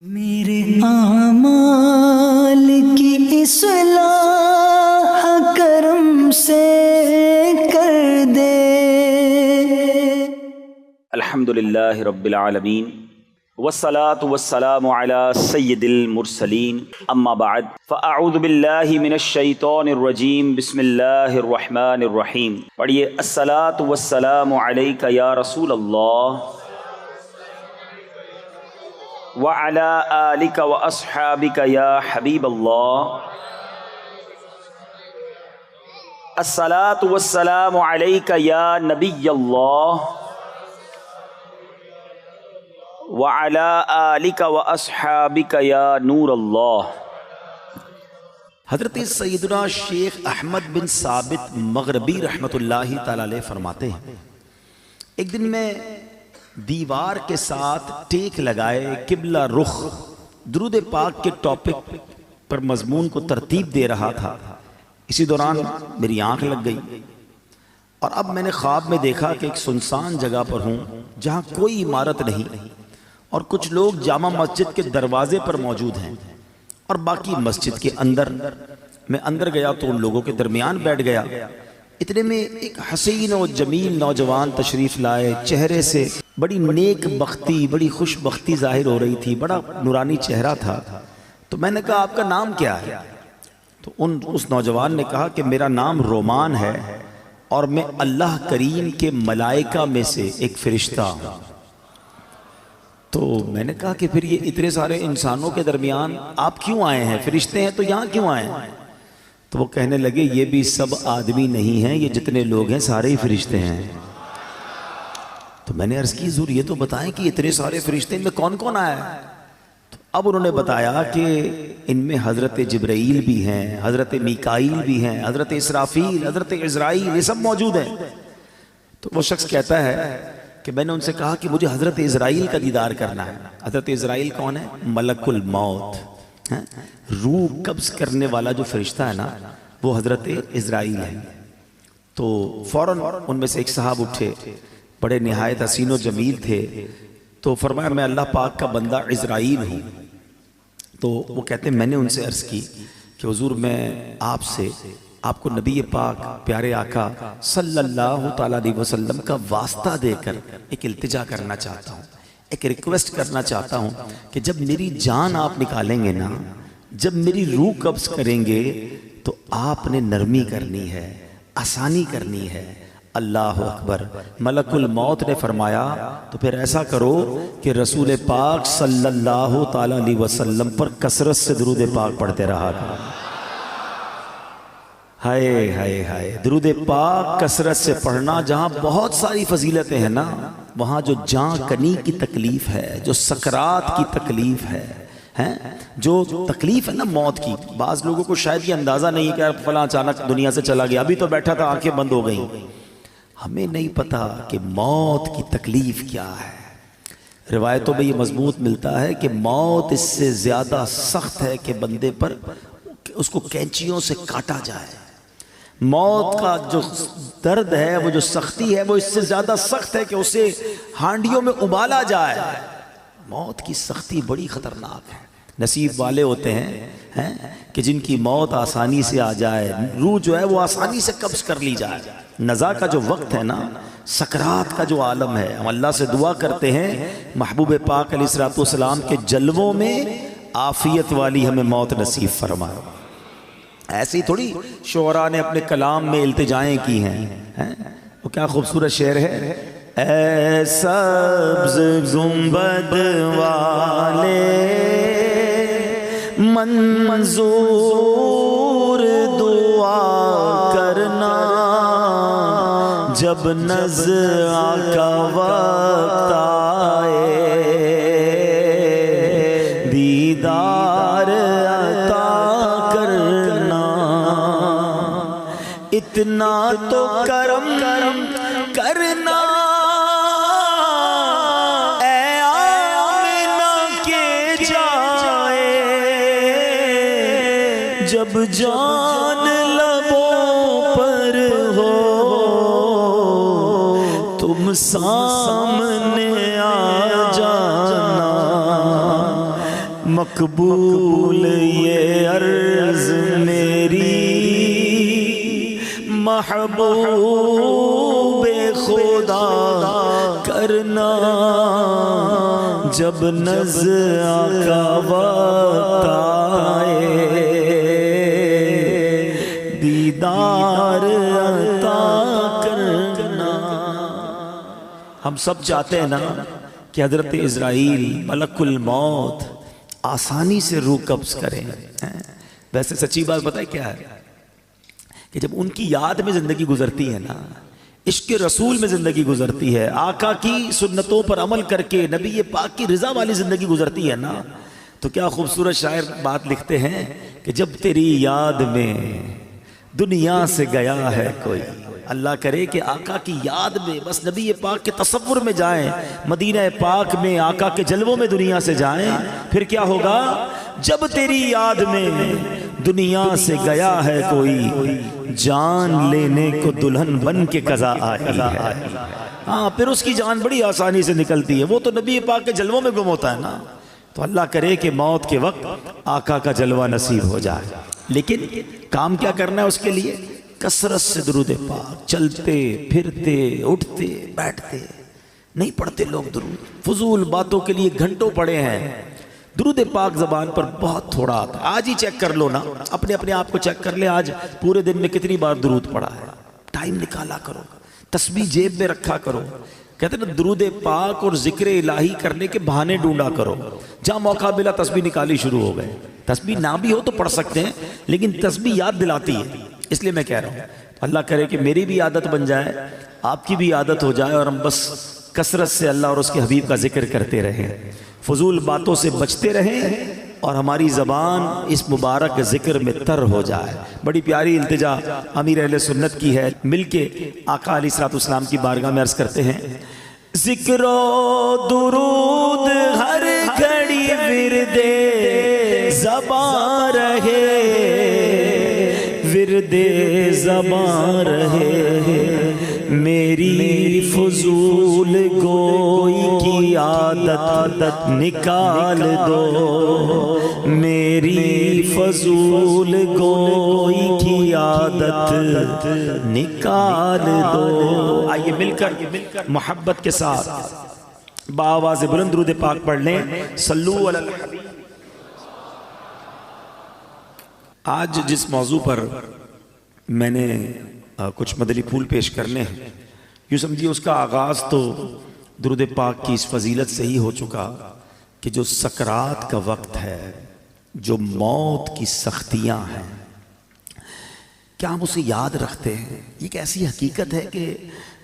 میرے اعمال کی اصلاح کرم سے کر دے۔ الحمدللہ رب العالمین والصلاة والسلام علی سید المرسلین اما بعد فاعوذ باللہ من الشیطان الرجیم بسم اللہ الرحمن الرحیم۔ پڑھیے الصلاة والسلام علیک یا رسول اللہ وعلی آلک واصحابک یا حبیب اللہ۔ الصلاة والسلام علیک یا نبی اللہ وعلی آلک واصحابک یا نور اللہ۔ حضرت سیدنا شیخ احمد بن ثابت مغربی رحمۃ اللہ تعالی علیہ فرماتے ہیں، ایک دن میں دیوار کے ساتھ ٹیک لگائے قبلہ رخ درود پاک کے ٹاپک پر مضمون کو ترتیب دے رہا تھا۔ اسی دوران میری آنکھ لگ گئی اور اب میں نے خواب میں دیکھا کہ ایک سنسان جگہ پر ہوں جہاں کوئی عمارت نہیں اور کچھ لوگ جامع مسجد کے دروازے پر موجود ہیں اور باقی مسجد کے اندر۔ میں اندر گیا تو ان لوگوں کے درمیان بیٹھ گیا۔ اتنے میں ایک حسین و جمیل نوجوان تشریف لائے، چہرے سے بڑی نیک بختی، بڑی خوش بختی ظاہر ہو رہی تھی، بڑا نورانی چہرہ تھا۔ تو میں نے کہا آپ کا نام کیا ہے؟ تو اس نوجوان نے کہا کہ میرا نام رومان ہے اور میں اللہ کریم کے ملائکہ میں سے ایک فرشتہ ہوں۔ تو میں نے کہا کہ پھر یہ اتنے سارے انسانوں کے درمیان آپ کیوں آئے ہیں؟ فرشتے ہیں تو یہاں کیوں آئے ہیں؟ تو وہ کہنے لگے یہ بھی سب آدمی نہیں ہیں، یہ جتنے لوگ ہیں سارے ہی فرشتے ہیں۔ تو میں نے عرض کی حضور یہ تو بتائیں کہ اتنے سارے فرشتے ان میں کون کون آیا ہے؟ تو اب انہوں نے بتایا کہ ان میں حضرت جبرائیل بھی ہیں، حضرت میکائیل بھی ہیں، حضرت اسرافیل، حضرت عزرائیل، یہ سب موجود ہیں۔ تو وہ شخص کہتا ہے کہ میں نے ان سے کہا کہ مجھے حضرت عزرائیل کا دیدار کرنا ہے۔ حضرت عزرائیل کون ہے؟ ملک الموت، روح قبض کرنے والا جو فرشتہ ہے نا وہ حضرت عزرائیل ہے۔ تو فوراً ان میں سے ایک صاحب اٹھے، بڑے نہایت حسین و جمیل تھے، تو فرمایا میں اللہ پاک کا بندہ عزرائیل ہوں۔ تو وہ کہتے ہیں میں نے ان سے عرض کی کہ حضور میں آپ کو نبی پاک پیارے آقا صلی اللہ تعالیٰ علیہ وسلم کا واسطہ دے کر ایک التجا کرنا چاہتا ہوں، ایک ریکویسٹ کرنا چاہتا ہوں کہ جب میری جان آپ نکالیں گے نا، جب میری روح قبض کریں گے تو آپ نے نرمی کرنی ہے، آسانی کرنی ہے۔ اللہ اکبر۔ ملک الموت نے فرمایا تو پھر ایسا کرو کہ رسول پاک صلی اللہ تعالیٰ علیہ وسلم پر کثرت سے درود پاک پڑھتے رہا کرو۔ ہائے ہائے ہائے، درود پاک کثرت سے پڑھنا، جہاں بہت ساری فضیلتیں ہیں نا وہاں جو جان کنی کی تکلیف ہے، جو سکرات کی تکلیف ہے، جو تکلیف ہے نا موت کی، بعض لوگوں کو شاید یہ اندازہ نہیں کہ فلاں اچانک دنیا سے چلا گیا، ابھی تو بیٹھا تھا آنکھیں بند ہو گئیں۔ ہمیں نہیں پتا کہ موت کی تکلیف کیا ہے۔ روایتوں میں یہ مضبوط ملتا ہے کہ موت اس سے زیادہ سخت ہے کہ بندے پر اس کو کینچیوں سے کاٹا جائے۔ موت کا جو درد ہے، وہ جو سختی ہے، وہ اس سے زیادہ سخت ہے کہ اسے ہانڈیوں میں ابالا جائے۔ موت کی سختی بڑی خطرناک ہے۔ نصیب والے ہوتے ہیں کہ جن کی موت آسانی سے آ جائے، روح جو ہے وہ آسانی سے قبض کر لی جائے۔ نزا کا جو وقت ہے نا، سکرات کا جو عالم ہے، ہم اللہ سے دعا کرتے ہیں محبوب پاک علیہ الصلوۃ والسلام کے جلووں میں عافیت والی ہمیں موت نصیب فرمائے۔ ایسی تھوڑی شعراء نے اپنے کلام میں التجائیں کی ہیں۔ وہ کیا خوبصورت شعر ہے، اے سبز گنبد والے منظور دعا کرنا، جب نزع کا وقت آئے دیدار عطا کرنا، اتنا تو کرم کرنا اے آمنہ کے جائے، جب جان لبوں پر ہو تم سامنے آ جانا، مقبول یہ عرض میری محبوب خدا کرنا، جب نزع کا وقت آئے دیدار عطا کرنا۔ ہم سب چاہتے ہیں نا کہ حضرت اسرائیل ملک الموت آسانی سے روح قبض کریں، ویسے سچی بات پتہ ہے کیا ہے کہ جب ان کی یاد میں زندگی گزرتی ہے نا، عشق رسول میں زندگی گزرتی ہے، آقا کی سنتوں پر عمل کر کے نبی پاک کی رضا والی زندگی گزرتی ہے نا، تو کیا خوبصورت شاعر بات لکھتے ہیں کہ جب تیری یاد میں دنیا سے گیا ہے کوئی، اللہ کرے کہ آقا کی یاد میں بس نبی پاک کے تصور میں جائیں، مدینہ پاک میں آقا کے جلووں میں دنیا سے جائیں، پھر کیا ہوگا؟ جب تیری یاد میں دنیا سے گیا ہے کوئی، جان لینے کو دلہن بن کے قضا آئی ہے۔ ہاں پھر اس کی جان بڑی آسانی سے نکلتی ہے، وہ تو نبی پاک کے جلووں میں گم ہوتا ہے نا۔ تو اللہ کرے کہ موت کے وقت آقا کا جلوہ نصیب ہو جائے، لیکن کام کیا کرنا ہے اس کے لیے؟ کثرت سے درود پاک، چلتے پھرتے اٹھتے بیٹھتے نہیں پڑھتے لوگ درود، فضول باتوں کے لیے گھنٹوں پڑے ہیں، درود پاک زبان پر بہت تھوڑا آتا ہے۔ آج ہی چیک کر لو نا، اپنے آپ کو چیک کر لے، آج پورے دن میں کتنی بار درود پڑھا ہے؟ ٹائم نکالا کرو، تسبیح جیب میں رکھا کرو، کہتے ہیں نا درود پاک اور ذکر الہی کرنے کے بہانے ڈھونڈا کرو، جہاں موقع ملا تسبیح نکالی شروع ہو گئے۔ تسبیح نہ بھی ہو تو پڑھ سکتے ہیں، لیکن تسبیح یاد دلاتی ہے، اس لیے میں کہہ رہا ہوں اللہ کرے کہ میری بھی عادت بن جائے، آپ کی بھی عادت ہو جائے، اور ہم بس کثرت سے اللہ اور اس کے حبیب کا ذکر کرتے رہیں، فضول باتوں سے بچتے رہیں، اور ہماری زبان اس مبارک ذکر میں تر ہو جائے۔ بڑی پیاری التجا امیر اہل سنت کی ہے، مل کے آقا علیہ السلام کی بارگاہ میں عرض کرتے ہیں، ذکر و درود ہر گھڑی ورد زبان رہے، ورد زبان رہے، میری فضول گوئی کی عادت نکال دو، میری فضول گوئی کی عادت نکال دو۔ آئیے مل کر محبت کے ساتھ بآواز بلند درود پاک پڑھ لیں، صلو علی الحبیب۔ آج جس موضوع پر میں نے کچھ مدنی پھول پیش کرنے ہیں، یوں سمجھیے اس کا آغاز تو درود پاک کی اس فضیلت سے ہی ہو چکا کہ جو سکرات کا وقت ہے، جو موت کی سختیاں ہیں، کیا ہم اسے یاد رکھتے ہیں؟ یہ ایک ایسی حقیقت ہے کہ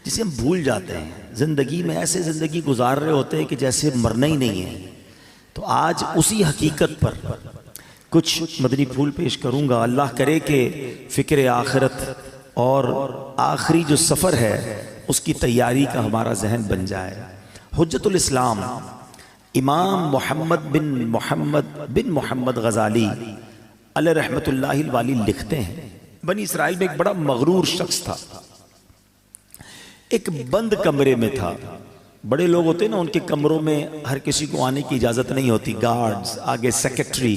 جسے ہم بھول جاتے ہیں، زندگی میں ایسے زندگی گزار رہے ہوتے ہیں کہ جیسے مرنا ہی نہیں ہے۔ تو آج اسی حقیقت پر کچھ مدنی پھول پیش کروں گا، اللہ کرے کہ فکر آخرت اور آخری جو سفر ہے اس کی تیاری کا ہمارا ذہن بن جائے۔ حجت الاسلام امام محمد بن محمد غزالی علیہ رحمت اللہ الوالی لکھتے ہیں، بنی اسرائیل میں ایک بڑا مغرور شخص تھا، ایک بند کمرے میں تھا۔ بڑے لوگ ہوتے ہیں نا، ان کے کمروں میں ہر کسی کو آنے کی اجازت نہیں ہوتی، گارڈز آگے سیکرٹری،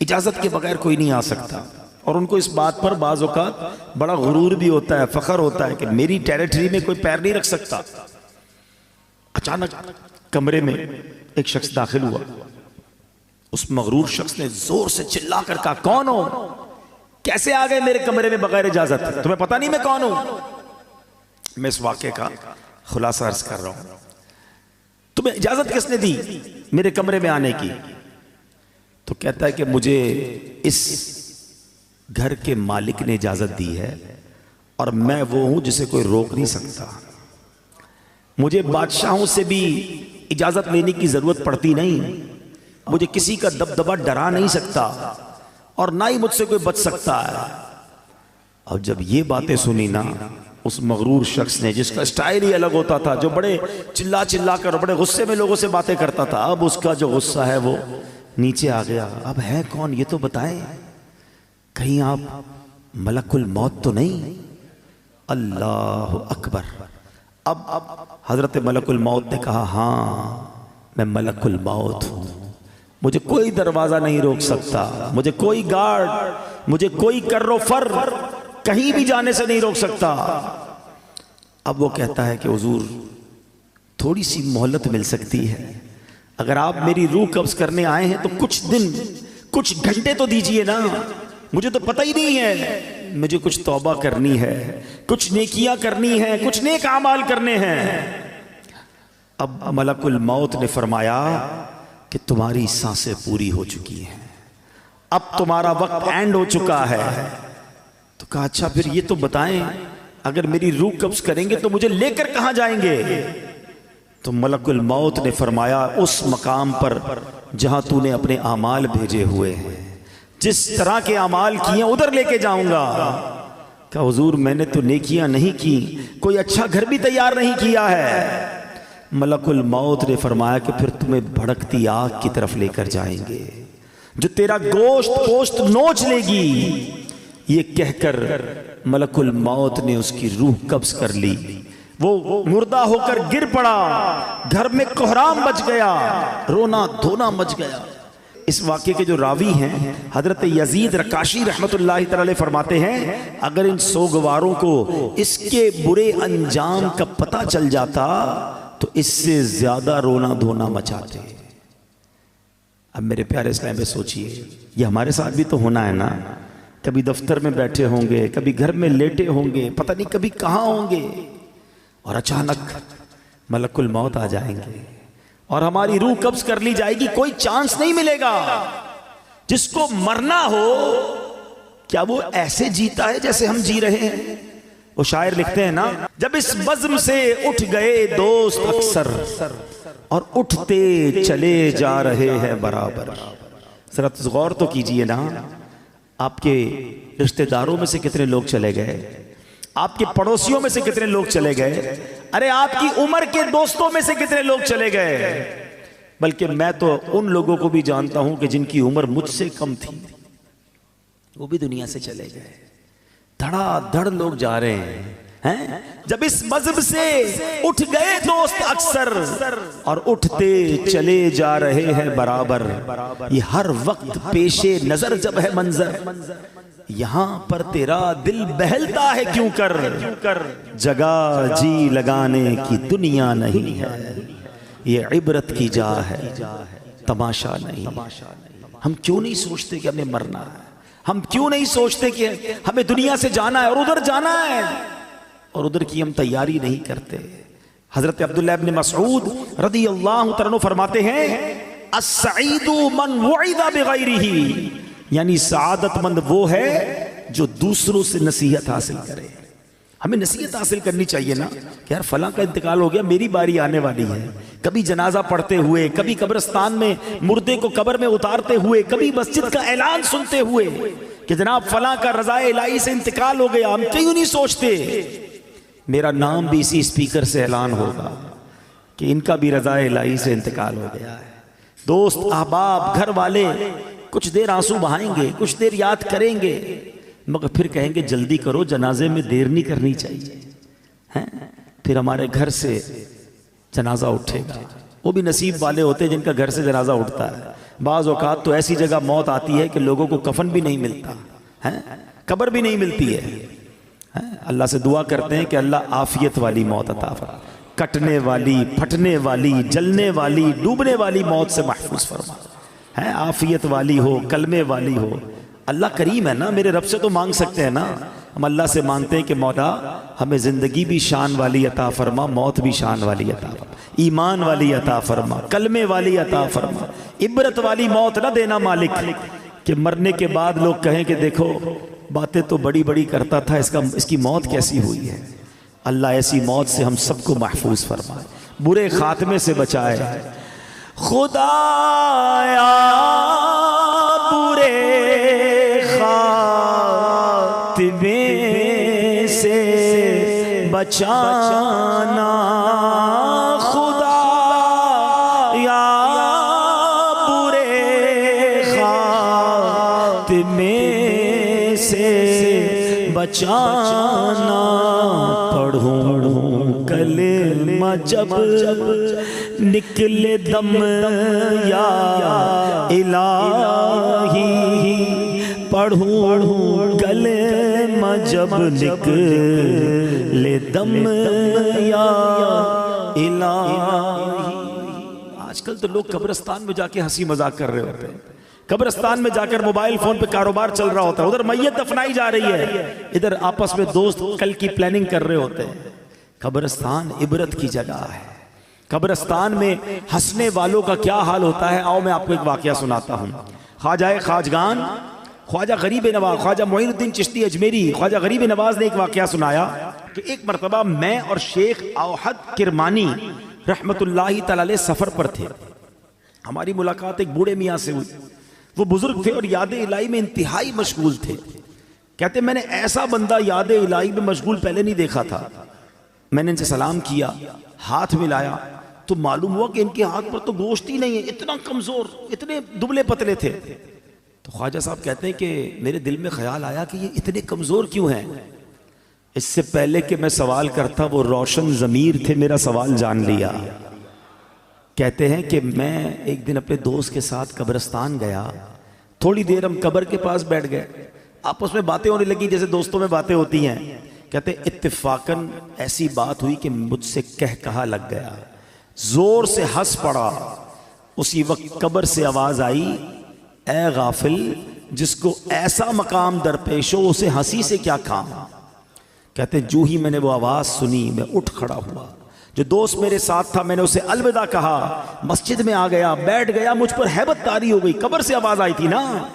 اجازت کے بغیر کوئی نہیں آ سکتا، اور ان کو اس بات پر بعض اوقات بڑا غرور بھی ہوتا ہے، فخر ہوتا ہے کہ میری ٹیریٹری میں کوئی پیر نہیں رکھ سکتا۔ اچانک کمرے میں ایک شخص داخل ہوا، اس مغرور شخص نے زور سے چلا کر کہا، کون ہو؟ کیسے آ گئے میرے کمرے میں بغیر اجازت؟ تمہیں پتہ نہیں میں کون ہوں؟ میں اس واقعے کا خلاصہ عرض کر رہا ہوں۔ تمہیں اجازت کس نے دی میرے کمرے میں آنے کی؟ تو کہتا ہے کہ مجھے اس گھر کے مالک نے اجازت دی ہے، اور میں وہ ہوں جسے کوئی روک نہیں سکتا۔ مجھے بادشاہوں سے بھی اجازت لینے کی ضرورت پڑتی نہیں، مجھے کسی کا دبدبہ ڈرا نہیں سکتا، اور نہ ہی مجھ سے کوئی بچ سکتا ہے۔ اور جب یہ باتیں سنی نا اس مغرور شخص نے، جس کا سٹائل ہی الگ ہوتا تھا، جو بڑے چلا کر بڑے غصے میں لوگوں سے باتیں کرتا تھا، اب اس کا جو غصہ ہے وہ نیچے آ گیا۔ اب ہے کون یہ تو بتائیں، کہیں آپ ملک الموت تو نہیں؟ اللہ اکبر۔ اب حضرت ملک الموت نے کہا، ہاں میں ملک الموت ہوں، مجھے کوئی دروازہ نہیں روک سکتا، مجھے کوئی گارڈ، مجھے کوئی کر و فر کہیں بھی جانے سے نہیں روک سکتا۔ اب وہ کہتا ہے کہ حضور تھوڑی سی مہلت مل سکتی ہے، اگر آپ میری روح قبض کرنے آئے ہیں تو کچھ دن، کچھ گھنٹے تو دیجئے نا، مجھے تو پتہ ہی نہیں ہے، مجھے کچھ توبہ کرنی ہے، کچھ نیکیاں کرنی ہیں، کچھ نیک اعمال کرنے ہیں۔ اب ملک الموت نے فرمایا کہ تمہاری سانسیں پوری ہو چکی ہیں، اب تمہارا وقت اینڈ ہو چکا ہے۔ تو کہا اچھا پھر یہ تو بتائیں، اگر میری روح قبض کریں گے تو مجھے لے کر کہاں جائیں گے؟ تو ملک الموت نے فرمایا اس مقام پر جہاں تو نے اپنے اعمال بھیجے ہوئے ہیں، جس طرح کے اعمال کیے ادھر لے کے جاؤں گا۔ کہ حضور میں نے تو نیکیاں نہیں کی، کوئی اچھا گھر بھی تیار نہیں کیا ہے۔ ملک الموت نے فرمایا کہ پھر تمہیں بھڑکتی آگ کی طرف لے کر جائیں گے جو تیرا گوشت پوشت نوچ لے گی۔ یہ کہہ کر ملک الموت نے اس کی روح قبض کر لی، وہ مردہ ہو کر گر پڑا، گھر میں کوہرام مچ گیا، رونا دھونا مچ گیا۔ اس واقعے کے جو راوی ہیں حضرت یزید رکاشی رحمت اللہ تعالی فرماتے ہیں اگر ان سوگواروں کو اس کے برے انجام کا پتہ چل جاتا تو اس سے زیادہ رونا دھونا مچاتے۔ اب میرے پیارے اسلام پہ سوچئے، یہ ہمارے ساتھ بھی تو ہونا ہے نا، کبھی دفتر میں بیٹھے ہوں گے، کبھی گھر میں لیٹے ہوں گے، پتہ نہیں کبھی کہاں ہوں گے، اور اچانک ملک الموت آ جائیں گے اور ہماری روح قبض کر لی جائے گی، کوئی چانس نہیں ملے گا۔ جس کو مرنا ہو کیا وہ ایسے جیتا ہے جیسے ہم جی رہے ہیں؟ وہ شاعر لکھتے ہیں نا، جب اس بزم سے اٹھ گئے دوست اکثر اور اٹھتے چلے جا رہے ہیں برابر۔ ذرا غور تو کیجئے نا، آپ کے رشتہ داروں میں سے کتنے لوگ چلے گئے، آپ کے پڑوسیوں میں سے کتنے لوگ چلے گئے، ارے آپ کی عمر کے دوستوں میں سے کتنے لوگ چلے گئے، بلکہ میں تو ان لوگوں کو بھی جانتا ہوں کہ جن کی عمر مجھ سے کم تھی، وہ بھی دنیا سے چلے گئے۔ دھڑا دھڑ لوگ جا رہے ہیں۔ جب اس مذہب سے اٹھ گئے دوست اکثر اور اٹھتے چلے جا رہے ہیں برابر، یہ ہر وقت پیش نظر جب ہے منظر، یہاں پر تیرا دل بہلتا ہے کیوں کر، جگہ جی لگانے کی دنیا نہیں ہے، یہ عبرت کی جا ہے تماشا نہیں۔ ہم کیوں نہیں سوچتے کہ ہمیں مرنا ہے، ہم کیوں نہیں سوچتے کہ ہمیں دنیا سے جانا ہے اور ادھر جانا ہے، اور ادھر کی ہم تیاری نہیں کرتے۔ حضرت عبداللہ ابن مسعود رضی اللہ عنہ فرماتے ہیں السعید من وعد بغیرہ، یعنی سعادت مند وہ ہے جو دوسروں سے نصیحت حاصل کرے۔ ہمیں نصیحت حاصل کرنی چاہیے نا کہ یار فلاں کا انتقال ہو گیا، میری باری آنے والی ہے۔ کبھی جنازہ پڑھتے ہوئے، کبھی قبرستان میں مردے کو قبر میں اتارتے ہوئے، کبھی مسجد کا اعلان سنتے ہوئے کہ جناب فلاں کا رضائے الہی سے انتقال ہو گیا، ہم کیوں نہیں سوچتے میرا نام بھی اسی اسپیکر سے اعلان ہوگا کہ ان کا بھی رضائے الہی سے انتقال ہو گیا ہے۔ دوست احباب گھر والے کچھ دیر آنسو بہائیں گے، کچھ دیر یاد کریں گے، مگر پھر کہیں گے جلدی کرو، جنازے میں دیر نہیں کرنی چاہیے۔ پھر ہمارے گھر سے جنازہ اٹھے گا، وہ بھی نصیب والے ہوتے ہیں جن کا گھر سے جنازہ اٹھتا ہے۔ بعض اوقات تو ایسی جگہ موت آتی ہے کہ لوگوں کو کفن بھی نہیں ملتا، قبر بھی نہیں ملتی ہے۔ اللہ سے دعا کرتے ہیں کہ اللہ عافیت والی موت عطا فرما، کٹنے والی، پھٹنے والی، جلنے والی، ڈوبنے والی موت سے محفوظ فرما، عافیت والی ہو، کلمے والی ہو۔ اللہ کریم ہے نا، میرے رب سے تو مانگ سکتے ہیں نا، ہم اللہ سے مانگتے ہیں کہ مولا ہمیں زندگی بھی شان والی عطا فرما، موت بھی شان والی عطا فرما، ایمان والی عطا فرما، کلمے والی عطا فرما، عبرت والی موت نہ دینا مالک کہ مرنے کے بعد لوگ کہیں کہ دیکھو باتیں تو بڑی بڑی کرتا تھا، اس کی موت کیسی ہوئی ہے۔ اللہ ایسی موت سے ہم سب کو محفوظ فرمائے، برے خاتمے سے بچائے۔ خدایا برے خاتمے سے بچانا، خدایا برے خاتمے سے بچانا، پڑھوں کلمہ جب نکلے دم یا الہی، پڑھوں کلمہ جب نکلے دم یا الہی۔ آج کل تو لوگ قبرستان میں جا کے ہنسی مذاق کر رہے ہوتے ہیں، قبرستان میں جا کر موبائل فون پہ کاروبار چل رہا ہوتا ہے، ادھر میت دفنائی جا رہی ہے، ادھر آپس میں دوست کل کی پلاننگ کر رہے ہوتے ہیں۔ قبرستان عبرت کی جگہ ہے، قبرستان میں ہنسنے والوں کا کیا حال ہوتا ہے، آؤ میں آپ کو ایک واقعہ سناتا ہوں۔ خواجہ خواجگان خواجہ غریب نواز، خواجہ معین الدین چشتی اجمیری، خواجہ غریب نواز نے ایک واقعہ سنایا کہ ایک مرتبہ میں اور شیخ اوحد کرمانی رحمت اللہ تعالی علیہ سفر پر تھے، ہماری ملاقات ایک بوڑھے میاں سے ہوئی، وہ بزرگ تھے اور یاد الہی میں انتہائی مشغول تھے۔ کہتے میں نے ایسا بندہ یاد الہی میں مشغول پہلے نہیں دیکھا تھا۔ میں نے ان سے سلام کیا، ہاتھ ملایا تو معلوم ہوا کہ ان کے ہاتھ پر تو گوشت ہی نہیں ہے، اتنا کمزور، اتنے دبلے پتلے تھے۔ تو خواجہ صاحب کہتے ہیں کہ میرے دل میں خیال آیا کہ یہ اتنے کمزور کیوں ہیں۔ اس سے پہلے کہ میں سوال کرتا وہ روشن ضمیر تھے، میرا سوال جان لیا۔ کہتے ہیں کہ میں ایک دن اپنے دوست کے ساتھ قبرستان گیا، تھوڑی دیر ہم قبر کے پاس بیٹھ گئے، آپس میں باتیں ہونے لگی جیسے دوستوں میں باتیں ہوتی ہیں۔ کہتے اتفاقاً ایسی بات ہوئی کہ مجھ سے کہا لگ گیا، زور سے ہنس پڑا۔ اسی وقت قبر سے آواز آئی، اے غافل، جس کو ایسا مقام درپیش ہو اسے ہنسی سے کیا کام۔ کہتے جو ہی میں نے وہ آواز سنی میں اٹھ کھڑا ہوا، جو دوست میرے ساتھ تھا میں نے اسے الوداع کہا، مسجد میں آ گیا، بیٹھ گیا، مجھ پر ہیبت طاری ہو گئی، قبر سے آواز آئی تھی نا۔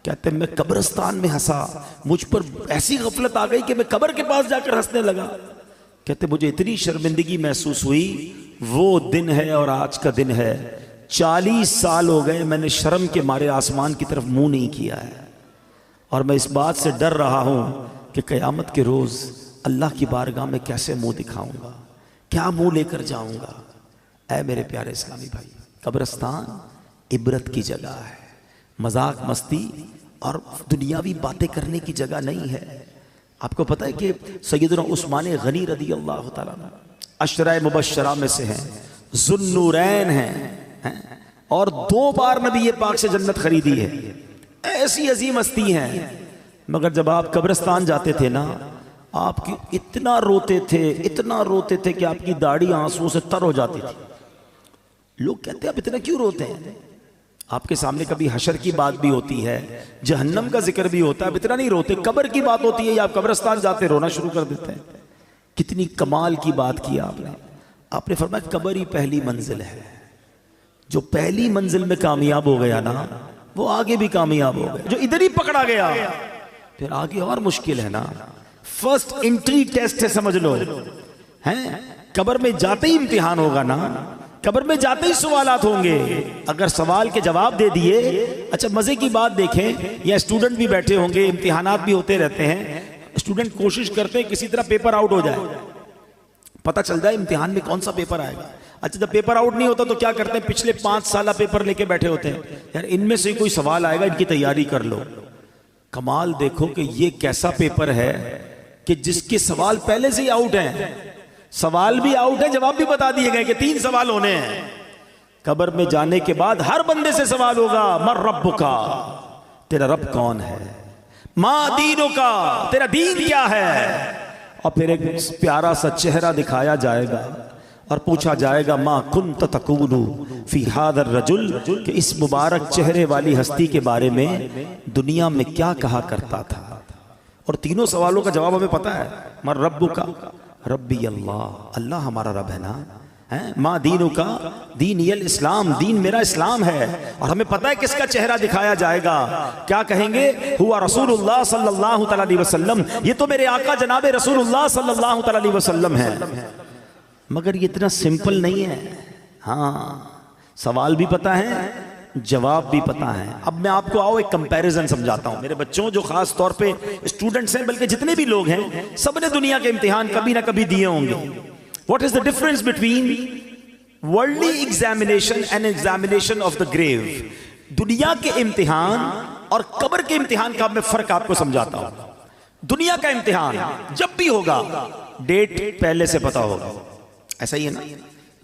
کہتے میں قبرستان میں ہنسا، مجھ پر ایسی غفلت آ گئی کہ میں قبر کے پاس جا کر ہنسنے لگا۔ کہتے مجھے اتنی شرمندگی محسوس ہوئی، وہ دن ہے اور آج کا دن ہے، 40 سال ہو گئے میں نے شرم کے مارے آسمان کی طرف منہ نہیں کیا ہے، اور میں اس بات سے ڈر رہا ہوں کہ قیامت کے روز اللہ کی بارگاہ میں کیسے منہ دکھاؤں گا، کیا منہ لے کر جاؤں گا۔ اے میرے پیارے اسلامی بھائی، قبرستان عبرت کی جگہ ہے، مذاق مستی اور دنیاوی باتیں کرنے کی جگہ نہیں ہے۔ آپ کو پتہ ہے کہ سیدنا عثمان غنی رضی اللہ تعالیٰ عنہ عشرہ مبشرہ میں سے ہیں، ذوالنورین ہیں، اور 2 بار نبی پاک سے جنت خریدی ہے، ایسی عظیم ہستی ہیں۔ مگر جب آپ قبرستان جاتے تھے نا، آپ کی اتنا روتے تھے کہ آپ کی داڑھی آنسوں سے تر ہو جاتی تھی۔ لوگ کہتے ہیں آپ اتنا کیوں روتے ہیں؟ آپ کے سامنے کبھی حشر کی بات بھی ہوتی ہے، جہنم کا ذکر بھی ہوتا ہے، اب اتنا نہیں روتے۔ قبر کی بات ہوتی ہے یا آپ قبرستان جاتے رونا شروع کر دیتے ہیں۔ کتنی کمال کی بات کی آپ نے فرمایا قبر ہی پہلی منزل ہے، جو پہلی منزل میں کامیاب ہو گیا نا وہ آگے بھی کامیاب ہو گیا، جو ادھر ہی پکڑا گیا پھر آگے اور مشکل ہے نا۔ فرسٹ انٹری ٹیسٹ ہے، سمجھ لو، قبر میں جاتے ہی امتحان ہوگا نا، قبر میں جاتے ہی سوالات ہوں گے۔ اگر سوال کے جواب دے دیے، اچھا مزے کی بات دیکھیں، یا اسٹوڈنٹ بھی بیٹھے ہوں گے، امتحانات بھی ہوتے رہتے ہیں، اسٹوڈنٹ کوشش کرتے ہیں کسی طرح پیپر آؤٹ ہو جائے، پتہ چل جائے امتحان میں کون سا پیپر آئے گا۔ اچھا جب پیپر آؤٹ نہیں ہوتا تو کیا کرتے ہیں، پچھلے 5 سالہ پیپر لے کے بیٹھے ہوتے ہیں، یار ان میں سے کوئی سوال آئے گا، ان کی تیاری کر لو۔ کمال دیکھو کہ یہ کیسا پیپر ہے کہ جس کے سوال پہلے سے ہی آؤٹ ہیں، سوال بھی آؤٹ ہے، جواب بھی بتا دیے گئے کہ 3 سوال ہونے ہیں۔ قبر میں جانے کے بعد ہر بندے سے سوال ہوگا، من ربکا، تیرا رب کون ہے، ما دینکا، تیرا دین کیا ہے، اور پھر ایک پیارا سا چہرہ دکھایا جائے گا اور پوچھا جائے گا ما کنت تقول فی ھذا الرجل، کہ اس مبارک چہرے والی ہستی کے بارے میں دنیا میں کیا کہا کرتا تھا۔ اور تینوں سوالوں کا جواب ہمیں پتا ہے، من ربک، ربی اللہ، اللہ ہمارا رب ہے نا، ما دینک، دینی الاسلام، دین میرا اسلام ہے۔ اور ہمیں پتا ہے کس کا چہرہ دکھایا جائے گا، کیا کہیں گے، ہوا رسول اللہ صلی اللہ تعالی علیہ وسلم، یہ تو میرے آقا جناب رسول اللہ صلی اللہ تعالی علیہ وسلم ہے۔ مگر یہ اتنا سمپل نہیں ہے، ہاں سوال بھی پتا ہے، جواب بھی پتا ہے۔ اب میں آپ کو آؤ ایک کمپیریزن سمجھاتا ہوں، میرے بچوں جو خاص طور پہ اسٹوڈنٹس ہیں، بلکہ جتنے بھی لوگ ہیں، سب نے دنیا کے امتحان کبھی نہ کبھی دیے ہوں گے۔ What is the difference between worldly examination and examination of the grave؟ دنیا کے امتحان اور قبر کے امتحان کا میں فرق آپ کو سمجھاتا ہوں۔ دنیا کا امتحان جب بھی ہوگا ڈیٹ پہلے سے پتا ہوگا. ایسا ہی ہے نا,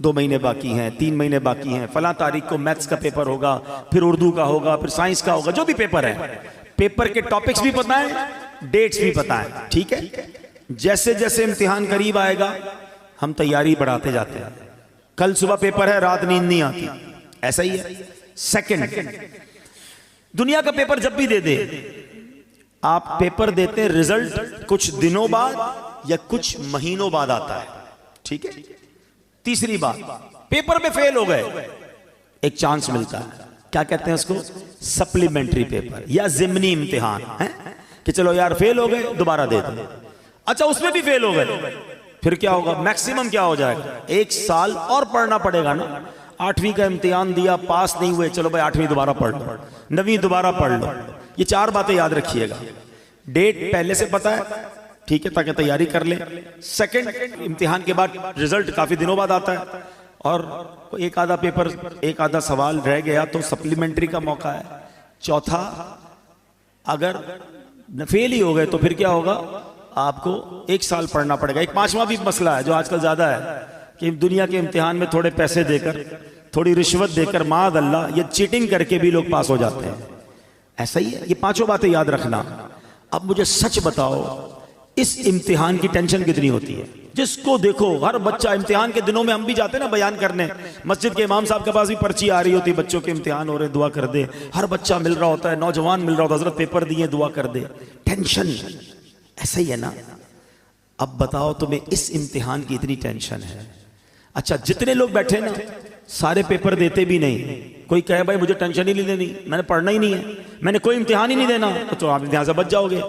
2 مہینے باقی ہیں, 3 مہینے باقی ہیں, فلاں تاریخ کو میتھس کا پیپر ہوگا, پھر اردو کا ہوگا, پھر سائنس کا ہوگا, جو بھی پیپر ہے, پیپر کے ٹاپکس بھی پتہ ہیں, ڈیٹس بھی پتہ ہیں. ٹھیک ہے, جیسے جیسے امتحان قریب آئے گا ہم تیاری بڑھاتے جاتے ہیں. کل صبح پیپر ہے, رات نیند نہیں آتی, ایسا ہی ہے. سیکنڈ, دنیا کا پیپر جب بھی دے دے, آپ پیپر دیتے ہیں, رزلٹ کچھ دنوں بعد یا کچھ مہینوں بعد آتا ہے. ٹھیک ہے. تیسری بات, پیپر میں فیل ہو گئے, ایک چانس ملتا ہے, کیا کہتے ہیں اس کو, سپلیمنٹری پیپر یا ضمنی امتحان, کہ چلو یار فیل ہو گئے دوبارہ دے دو. اچھا اس میں بھی فیل ہو گئے, پھر کیا ہوگا, میکسیمم کیا ہو جائے گا, 1 سال اور پڑھنا پڑے گا نا. 8ویں کا امتحان دیا, پاس نہیں ہوئے, چلو بھائی 8ویں دوبارہ پڑھ لو, 9ویں دوبارہ پڑھ لو. یہ 4 باتیں یاد رکھیے گا. ڈیٹ پہلے سے پتا ہے, ٹھیک ہے, تاکہ تیاری کر لیں. سیکنڈ, امتحان کے بعد رزلٹ کافی دنوں بعد آتا ہے, اور ایک آدھا پیپر, ایک آدھا سوال رہ گیا تو سپلیمنٹری کا موقع ہے. چوتھا, اگر فیل ہی ہو گئے تو پھر کیا ہوگا, آپ کو 1 سال پڑھنا پڑے گا. ایک 5واں بھی مسئلہ ہے جو آج کل زیادہ ہے, کہ دنیا کے امتحان میں تھوڑے پیسے دے کر, تھوڑی رشوت دے کر, معاذ اللہ, یہ چیٹنگ کر کے بھی لوگ پاس ہو جاتے ہیں. ایسا ہی ہے. یہ 5 باتیں یاد رکھنا. اب مجھے سچ بتاؤ, اس امتحان کی ٹینشن کتنی ہوتی ہے؟ جس کو دیکھو, ہر بچہ, امتحان کے دنوں میں ہم بھی جاتے ہیں نا بیان کرنے, مسجد کے امام صاحب کے پاس بھی پرچی آ رہی ہوتی, بچوں کے امتحان ہو رہے, دعا کر دے. ہر بچہ مل رہا ہوتا ہے, نوجوان مل رہا ہوتا ہے, حضرت پیپر دیے, دعا کر دے. ٹینشن ایسا ہی ہے نا. اب بتاؤ تمہیں اس امتحان کی اتنی ٹینشن ہے. اچھا جتنے لوگ بیٹھے نا سارے پیپر دیتے بھی نہیں. کوئی کہے بھائی مجھے ٹینشن ہی نہیں لینی, میں نے پڑھنا ہی نہیں ہے, میں نے کوئی امتحان ہی نہیں دینا, تو آپ امتحان سے بچ جاؤ گے.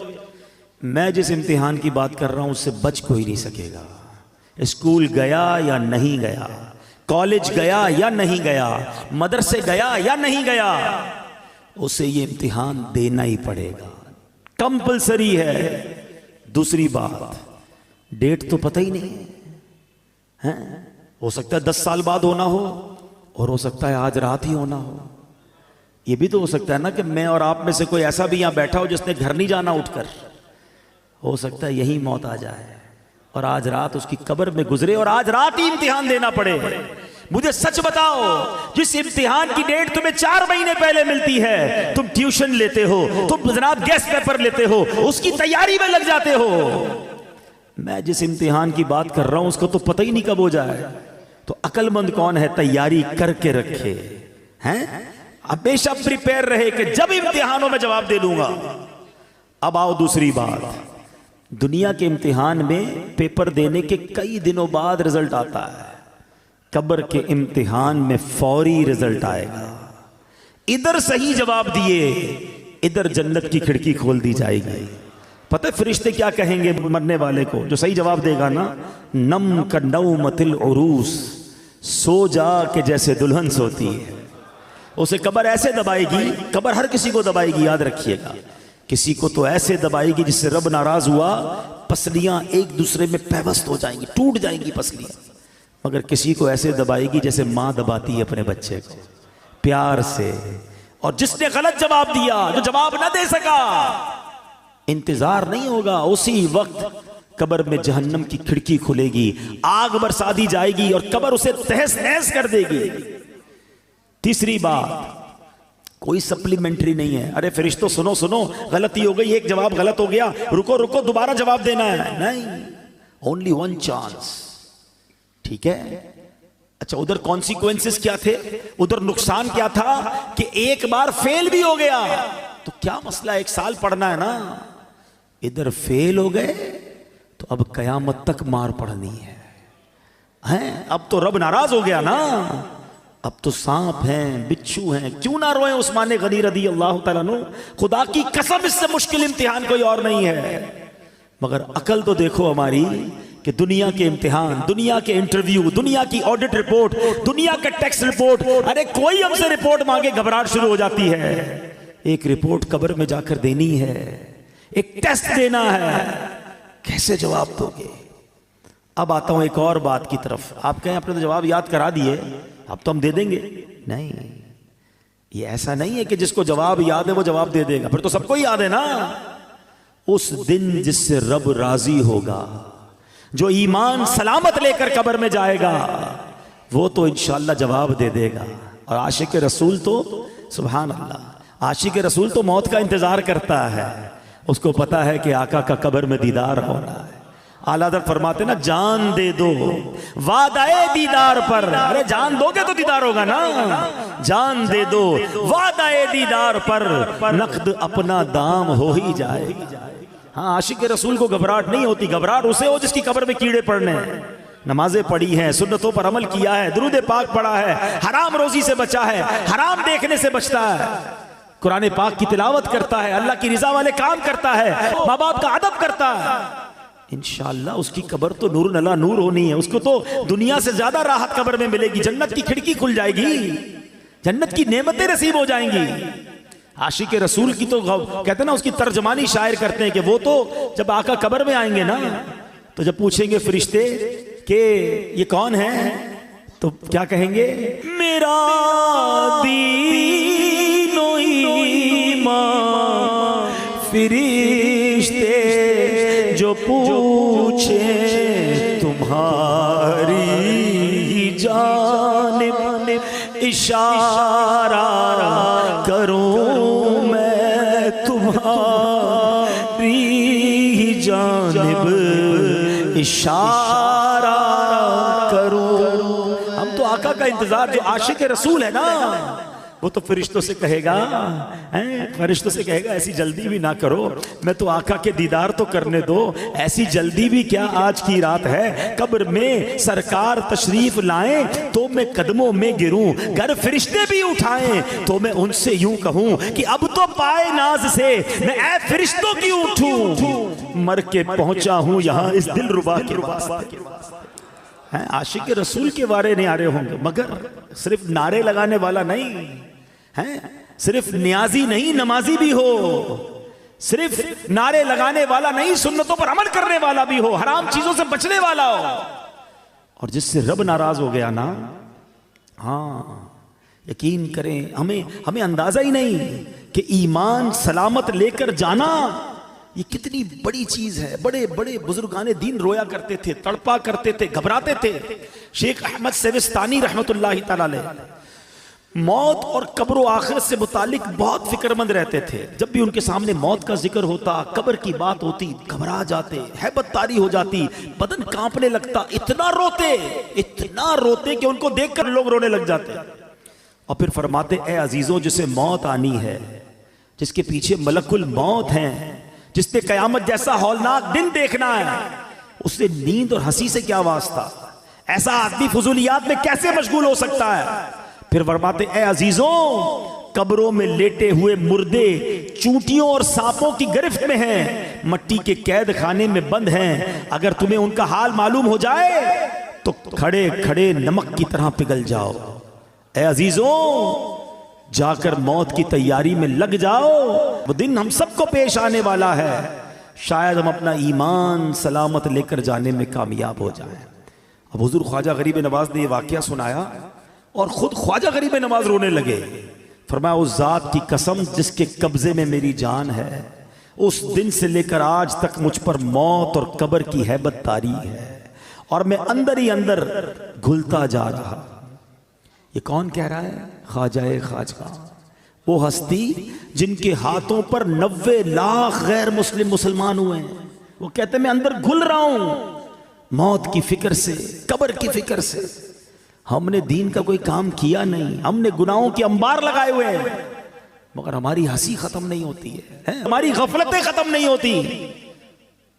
میں جس امتحان کی بات کر رہا ہوں اس سے بچ کوئی نہیں سکے گا. اسکول گیا یا نہیں گیا, کالج گیا یا نہیں گیا, مدرسے گیا یا نہیں گیا, اسے یہ امتحان دینا ہی پڑے گا, کمپلسری ہے. دوسری بات, ڈیٹ تو پتہ ہی نہیں ہے, ہو سکتا ہے 10 سال بعد ہونا ہو, اور ہو سکتا ہے آج رات ہی ہونا ہو. یہ بھی تو ہو سکتا ہے نا کہ میں اور آپ میں سے کوئی ایسا بھی یہاں بیٹھا ہو جس نے گھر نہیں جانا اٹھ کر, ہو سکتا ہے یہی موت آ جائے اور آج رات اس کی قبر میں گزرے اور آج رات ہی امتحان دینا پڑے. مجھے سچ بتاؤ, جس امتحان کی ڈیٹ تمہیں 4 مہینے پہلے ملتی ہے, تم ٹیوشن لیتے ہو, تم جناب گیسٹ پیپر لیتے ہو, اس کی تیاری میں لگ جاتے ہو. میں جس امتحان کی بات کر رہا ہوں اس کو تو پتہ ہی نہیں کب ہو جائے. تو عقل مند کون ہے, تیاری کر کے رکھے ہیں, ہمیشہ پریپیئر رہے کہ جب امتحانوں میں جواب دے دوں گا. اب آؤ دوسری بات, دنیا کے امتحان میں پیپر دینے کے کئی دنوں بعد رزلٹ آتا ہے. قبر کے امتحان میں فوری رزلٹ آئے گا. ادھر صحیح جواب دیے, ادھر جنت کی کھڑکی کھول دی جائے گی. پتہ فرشتے کیا کہیں گے مرنے والے کو جو صحیح جواب دے گا نا, نم کا نومت العروس, سو جا کہ جیسے دلہن سوتی ہے. اسے قبر ایسے دبائے گی, قبر ہر کسی کو دبائے گی, یاد رکھیے گا. کسی کو تو ایسے دبائے گی جس سے رب ناراض ہوا, پسلیاں ایک دوسرے میں پیوست ہو جائیں گی, ٹوٹ جائیں گی پسلیاں. مگر کسی کو ایسے دبائے گی جیسے ماں دباتی ہے اپنے بچے کو, پیار سے. اور جس نے غلط جواب دیا, جو جواب نہ دے سکا, انتظار نہیں ہوگا, اسی وقت قبر میں جہنم کی کھڑکی کھلے گی, آگ برسا دی جائے گی اور قبر اسے تہس نہس کر دے گی. تیسری بات, کوئی سپلیمنٹری نہیں ہے. ارے فرشتوں سنو سنو, غلطی ہو گئی, ایک جواب غلط ہو گیا, رکو رکو دوبارہ جواب دینا ہے. نہیں, اونلی 1 چانس. ٹھیک ہے. اچھا ادھر کانسیکوینسز کیا تھے, ادھر نقصان کیا تھا کہ ایک بار فیل بھی ہو گیا تو کیا مسئلہ, 1 سال پڑھنا ہے نا. ادھر فیل ہو گئے تو اب قیامت تک مار پڑنی ہے. اب تو رب ناراض ہو گیا نا, اب تو سانپ ہیں, بچھو ہیں. کیوں نہ روئیں عثمان غنی رضی اللہ تعالیٰ عنہ, خدا کی قسم اس سے مشکل امتحان کوئی اور نہیں ہے. مگر عقل تو دیکھو ہماری, کہ دنیا کے امتحان, دنیا کے انٹرویو, دنیا کی آڈٹ رپورٹ, دنیا کا ٹیکس رپورٹ, ارے کوئی ہم سے رپورٹ مانگے گھبراہٹ شروع ہو جاتی ہے. ایک رپورٹ قبر میں جا کر دینی ہے, ایک ٹیسٹ دینا ہے, کیسے جواب دو گے. اب آتا ہوں ایک اور بات کی طرف. آپ کہیں آپ نے تو جواب یاد کرا دیے, اب تو ہم دے دیں گے. نہیں, یہ ایسا نہیں ہے کہ جس کو جواب یاد ہے وہ جواب دے دے گا, پھر تو سب کو ہی یاد ہے نا. اس دن جس سے رب راضی ہوگا، جو ایمان سلامت لے کر قبر میں جائے گا، وہ تو انشاءاللہ جواب دے دے گا۔ اور عاشق رسول تو سبحان اللہ، عاشق رسول تو موت کا انتظار کرتا ہے، اس کو پتا ہے کہ آقا کا قبر میں دیدار ہونا ہے۔ اعلیٰ حضرت فرماتے نا، جان دے دو وعدہ دیدار پر، ارے جان دو گے تو دیدار ہوگا نا، جان دے دو وعدہ دیدار پر، نقد اپنا دام ہو ہی جائے۔ ہاں، عاشق رسول کو گھبراہٹ نہیں ہوتی، گھبراہٹ اسے ہو جس کی قبر میں کیڑے پڑنے ہیں، نمازیں پڑھی ہیں، سنتوں پر عمل کیا ہے، درود پاک پڑھا ہے، حرام روزی سے بچا ہے، حرام دیکھنے سے بچتا ہے، قرآن پاک کی تلاوت کرتا ہے، اللہ کی رضا والے کام کرتا ہے، ماں باپ کا ادب کرتا ہے، انشاءاللہ اس کی قبر تو نور نلا نور ہونی ہے، اس کو تو دنیا سے زیادہ راحت قبر میں ملے گی، جنت کی کھڑکی کھل جائے گی، جنت کی نعمتیں نصیب ہو جائیں گی۔ عاشق رسول کی تو کہتے ہیں نا، اس کی ترجمانی شاعر کرتے ہیں کہ وہ تو جب آقا قبر میں آئیں گے نا، تو جب پوچھیں گے فرشتے کہ یہ کون ہے، تو کیا کہیں گے؟ میرا دین و ایمان فرشتے جو پوچھے تمہاری جانب، اشارہ کروں میں تمہاری جانب، اشارہ کروں۔ ہم تو آقا کا انتظار، جو عاشق رسول ہے نا، وہ تو فرشتوں سے کہے گا، فرشتوں سے کہے گا ایسی جلدی بھی نہ کرو، میں تو آقا کے دیدار تو کرنے دو، ایسی جلدی بھی کیا آج کی رات ہے، قبر میں سرکار تشریف لائیں تو میں قدموں میں گروں، گر فرشتے بھی اٹھائیں تو میں ان سے یوں کہوں کہ اب تو پائے ناز سے میں اے فرشتوں کی اٹھوں، مر کے پہنچا ہوں یہاں اس دل ربا کے واسطے۔ عاشق رسول کے وارے نیارے ہوں گے، مگر صرف نعرے لگانے والا نہیں ہے، صرف نیازی نہیں نمازی بھی ہو، صرف نعرے لگانے والا نہیں سنتوں پر عمل کرنے والا بھی ہو، حرام چیزوں سے بچنے والا ہو۔ اور جس سے رب ناراض ہو گیا نا، ہاں یقین کریں، ہمیں اندازہ ہی نہیں کہ ایمان سلامت لے کر جانا یہ کتنی بڑی چیز ہے۔ بڑے بڑے بزرگان دین رویا کرتے تھے، تڑپا کرتے تھے، گھبراتے تھے۔ شیخ احمد سیوستانی رحمت اللہ تعالی علیہ موت اور قبر و آخرت سے متعلق بہت فکر مند رہتے تھے۔ جب بھی ان کے سامنے موت کا ذکر ہوتا، قبر کی بات ہوتی، گھبرا جاتے، ہیبت طاری ہو جاتی، بدن کانپنے لگتا، اتنا روتے کہ ان کو دیکھ کر لوگ رونے لگ جاتے۔ اور پھر فرماتے، اے عزیزوں، جسے موت آنی ہے، جس کے پیچھے ملک الموت ہیں، جس نے قیامت جیسا ہولناک دن دیکھنا ہے، اس سے نیند اور ہنسی سے کیا واسطہ؟ ایسا آدمی فضولیات میں کیسے مشغول ہو سکتا ہے؟ پھر فرماتے، اے عزیزوں، قبروں میں لیٹے ہوئے مردے چونٹیوں اور سانپوں کی گرفت میں ہیں، مٹی کے قید خانے میں بند ہیں، اگر تمہیں ان کا حال معلوم ہو جائے تو کھڑے کھڑے نمک کی طرح پگھل جاؤ۔ اے عزیزوں، جا کر موت کی تیاری میں لگ جاؤ، وہ دن ہم سب کو پیش آنے والا ہے، شاید ہم اپنا ایمان سلامت لے کر جانے میں کامیاب ہو جائیں۔ اب حضور خواجہ غریب نواز نے یہ واقعہ سنایا اور خود خواجہ غریب نواز رونے لگے۔ فرمایا، اس ذات کی قسم جس کے قبضے میں میری جان ہے، اس دن سے لے کر آج تک مجھ پر موت اور قبر کی ہیبت طاری ہے، اور میں اندر ہی اندر گھلتا جا رہا۔ یہ کون کہہ رہا ہے؟ خواجہ خواجہ، وہ ہستی جن کے ہاتھوں پر 90 لاکھ غیر مسلم مسلمان ہوئے ہیں۔ وہ کہتے ہیں میں اندر گھل رہا ہوں موت کی فکر سے، قبر کی فکر سے۔ ہم نے دین کا کوئی کام کیا نہیں، ہم نے گناہوں کے انبار لگائے ہوئے ہیں، مگر ہماری ہنسی ختم نہیں ہوتی ہے، ہماری غفلتیں ختم نہیں ہوتی۔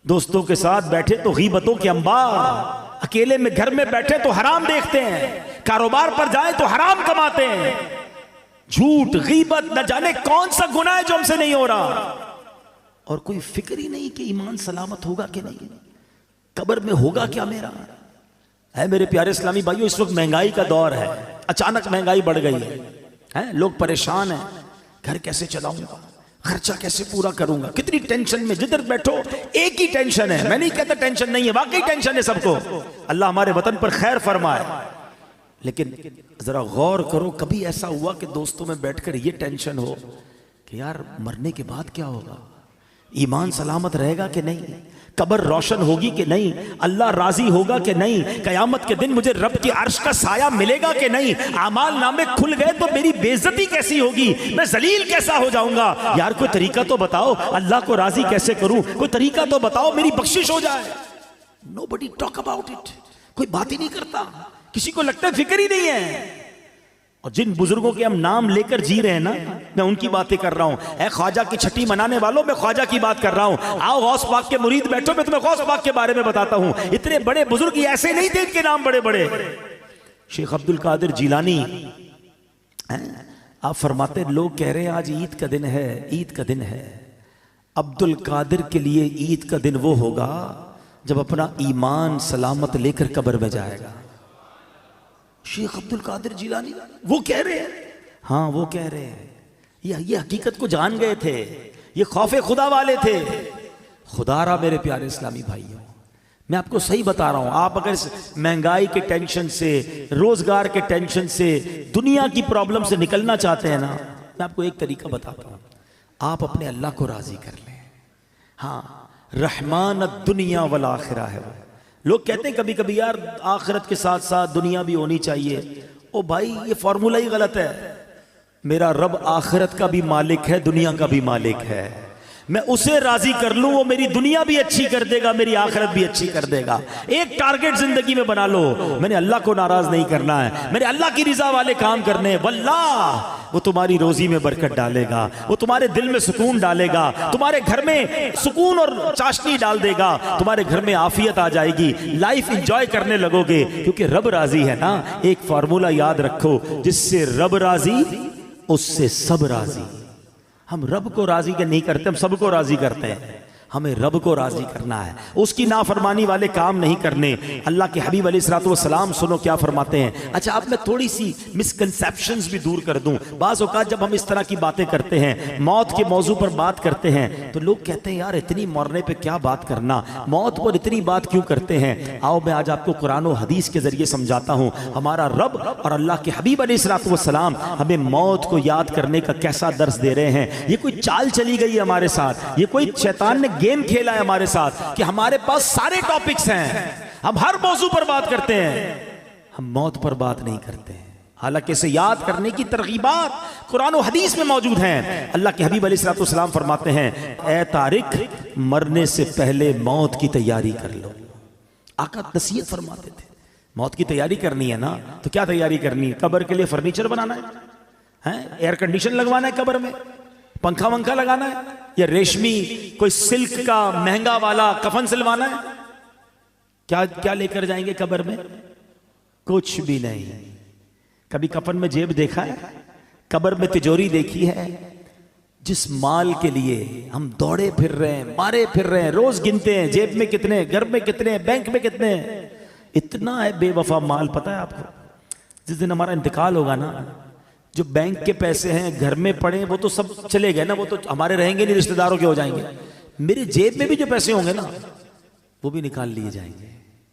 دوستوں کے ساتھ بیٹھے تو غیبتوں کے انبار، اکیلے میں گھر میں بیٹھے تو حرام دیکھتے ہیں، کاروبار پر جائیں تو حرام کماتے ہیں، جھوٹ غیبت نہ جانے کون سا گناہ ہے جو ہم سے نہیں ہو رہا، اور کوئی فکر ہی نہیں کہ ایمان سلامت ہوگا کہ نہیں، قبر میں ہوگا کیا میرا۔ ہے میرے پیارے اسلامی بھائیو، اس وقت مہنگائی کا دور ہے، اچانک مہنگائی بڑھ گئی ہے، لوگ پریشان ہیں، گھر کیسے چلاؤں گا، خرچہ کیسے پورا کروں گا، کتنی ٹینشن میں، جدھر بیٹھو ایک ہی ٹینشن ہے۔ میں نہیں کہتا ٹینشن نہیں ہے، واقعی ٹینشن ہے سب کو، اللہ ہمارے وطن پر خیر فرمائے، لیکن ذرا غور کرو، کبھی ایسا ہوا کہ دوستوں میں بیٹھ کر یہ ٹینشن ہو کہ یار مرنے کے بعد کیا ہوگا، ایمان سلامت رہے گا کہ نہیں؟ قبر روشن ہوگی کہ نہیں؟ اللہ راضی ہوگا کہ نہیں؟ قیامت کے دن مجھے رب کی عرش کا سایہ ملے گا کہ نہیں؟ اعمال نامے کھل گئے تو میری بے عزتی کیسی ہوگی؟ میں ذلیل کیسا ہو جاؤں گا؟ یار کوئی طریقہ تو بتاؤ، اللہ کو راضی کیسے کروں؟ کوئی طریقہ تو بتاؤ میری بخشش ہو جائے۔ Nobody talk about it، کوئی بات ہی نہیں کرتا، کسی کو لگتا ہے فکر ہی نہیں ہے۔ اور جن بزرگوں کے ہم نام لے کر جی رہے ہیں نا، میں ان کی باتیں کر رہا ہوں۔ اے خواجہ کی چھٹی منانے والوں، میں خواجہ کی بات کر رہا ہوں۔ آؤ غوث پاک کے مرید بیٹھو، میں تمہیں غوث پاک کے بارے میں بتاتا ہوں۔ اتنے بڑے بزرگ ایسے نہیں تھے، ان کے نام بڑے بڑے۔ شیخ عبد القادر جیلانی، آپ فرماتے لوگ کہہ رہے ہیں آج عید کا دن ہے، عید کا دن ہے۔ عبد القادر کے لیے عید کا دن وہ ہوگا جب اپنا ایمان سلامت لے کر قبر میں جائے گا۔ شیخ عبد القادر جیلانی وہ کہہ رہے ہیں، ہاں وہ کہہ رہے ہیں، یہ حقیقت کو جان گئے تھے، یہ خوف خدا والے تھے۔ خدا را میرے پیارے اسلامی بھائیوں، میں آپ کو صحیح بتا رہا ہوں، آپ اگر مہنگائی کے ٹینشن سے، روزگار کے ٹینشن سے، دنیا کی پرابلم سے نکلنا چاہتے ہیں نا، میں آپ کو ایک طریقہ بتاتا ہوں، آپ اپنے اللہ کو راضی کر لیں۔ ہاں، رحمان الدنیا والآخرہ ہے وہ۔ لوگ کہتے ہیں کبھی کبھی یار آخرت کے ساتھ ساتھ دنیا بھی ہونی چاہیے۔ او بھائی یہ فارمولہ ہی غلط ہے۔ میرا رب آخرت کا بھی مالک ہے، دنیا کا بھی مالک ہے۔ میں اسے راضی کر لوں، وہ میری دنیا بھی اچھی کر دے گا، میری آخرت بھی اچھی کر دے گا۔ ایک ٹارگٹ زندگی میں بنا لو، میں نے اللہ کو ناراض نہیں کرنا ہے، میں نے اللہ کی رضا والے کام کرنے ہیں۔ واللہ وہ تمہاری روزی میں برکت ڈالے گا، وہ تمہارے دل میں سکون ڈالے گا، تمہارے گھر میں سکون اور چاشنی ڈال دے گا، تمہارے گھر میں عافیت آ جائے گی، لائف انجوائے کرنے لگو گے، کیونکہ رب راضی ہے نا۔ ایک فارمولہ یاد رکھو، جس سے رب راضی اس سے سب راضی۔ ہم رب کو راضی نہیں کرتے، ہم سب کو راضی کرتے ہیں۔ ہمیں رب کو راضی کرنا ہے، اس کی نافرمانی والے کام نہیں کرنے۔ اللہ کے حبیب علیہ الصلوۃ والسلام سنو کیا فرماتے ہیں۔ اچھا آپ میں تھوڑی سی مسکنسیپشنز بھی دور کر دوں۔ بعض اوقات جب ہم اس طرح کی باتیں کرتے ہیں، موت کے موضوع پر بات کرتے ہیں، تو لوگ کہتے ہیں یار اتنی مرنے پہ کیا بات کرنا، موت پر اتنی بات کیوں کرتے ہیں؟ آؤ میں آج آپ کو قرآن و حدیث کے ذریعے سمجھاتا ہوں ہمارا رب اور اللہ کے حبیب علیہ الصلوۃ والسلام ہمیں موت کو یاد کرنے کا کیسا درس دے رہے ہیں۔ یہ کوئی چال چلی گئی ہے ہمارے ساتھ، یہ کوئی شیطان نے گیم کھیلا ہے ہمارے ساتھ کہ ہمارے پاس سارے ٹاپکس ہیں، ہم ہر موضوع پر بات کرتے ہیں، ہم موت پر بات نہیں کرتے ہیں۔ حالانکہ اسے یاد کرنے کی ترغیبات قرآن و حدیث میں موجود ہیں۔ اللہ کے حبیب علیہ الصلوۃ والسلام فرماتے ہیں اے طارق مرنے سے پہلے موت کی تیاری کر لو۔ آقا نصیحت فرماتے تھے موت کی تیاری کرنی ہے نا، تو کیا تیاری کرنی ہے؟ قبر کے لیے فرنیچر بنانا ہے، ایئر کنڈیشن لگوانا ہے قبر میں، پنکھا ونکھا لگانا ہے، یا ریشمی کوئی سلک کا مہنگا والا کفن سلوانا ہے؟ کیا لے کر جائیں گے قبر میں؟ کچھ بھی نہیں۔ کبھی کفن میں جیب دیکھا ہے؟ قبر میں تجوری دیکھی ہے؟ جس مال کے لیے ہم دوڑے پھر رہے ہیں، مارے پھر رہے ہیں، روز گنتے ہیں جیب میں کتنے، گھر میں کتنے، بینک میں کتنے، اتنا ہے بے وفا مال۔ پتہ ہے آپ کو جس دن ہمارا انتقال ہوگا نا، جو بینک کے پیسے ہیں گھر میں پڑے وہ تو سب چلے گئے نا، وہ تو ہمارے رہیں گے نہیں، رشتہ داروں کے ہو جائیں گے۔ میرے جیب میں بھی جو پیسے ہوں گے نا وہ بھی نکال لیے جائیں گے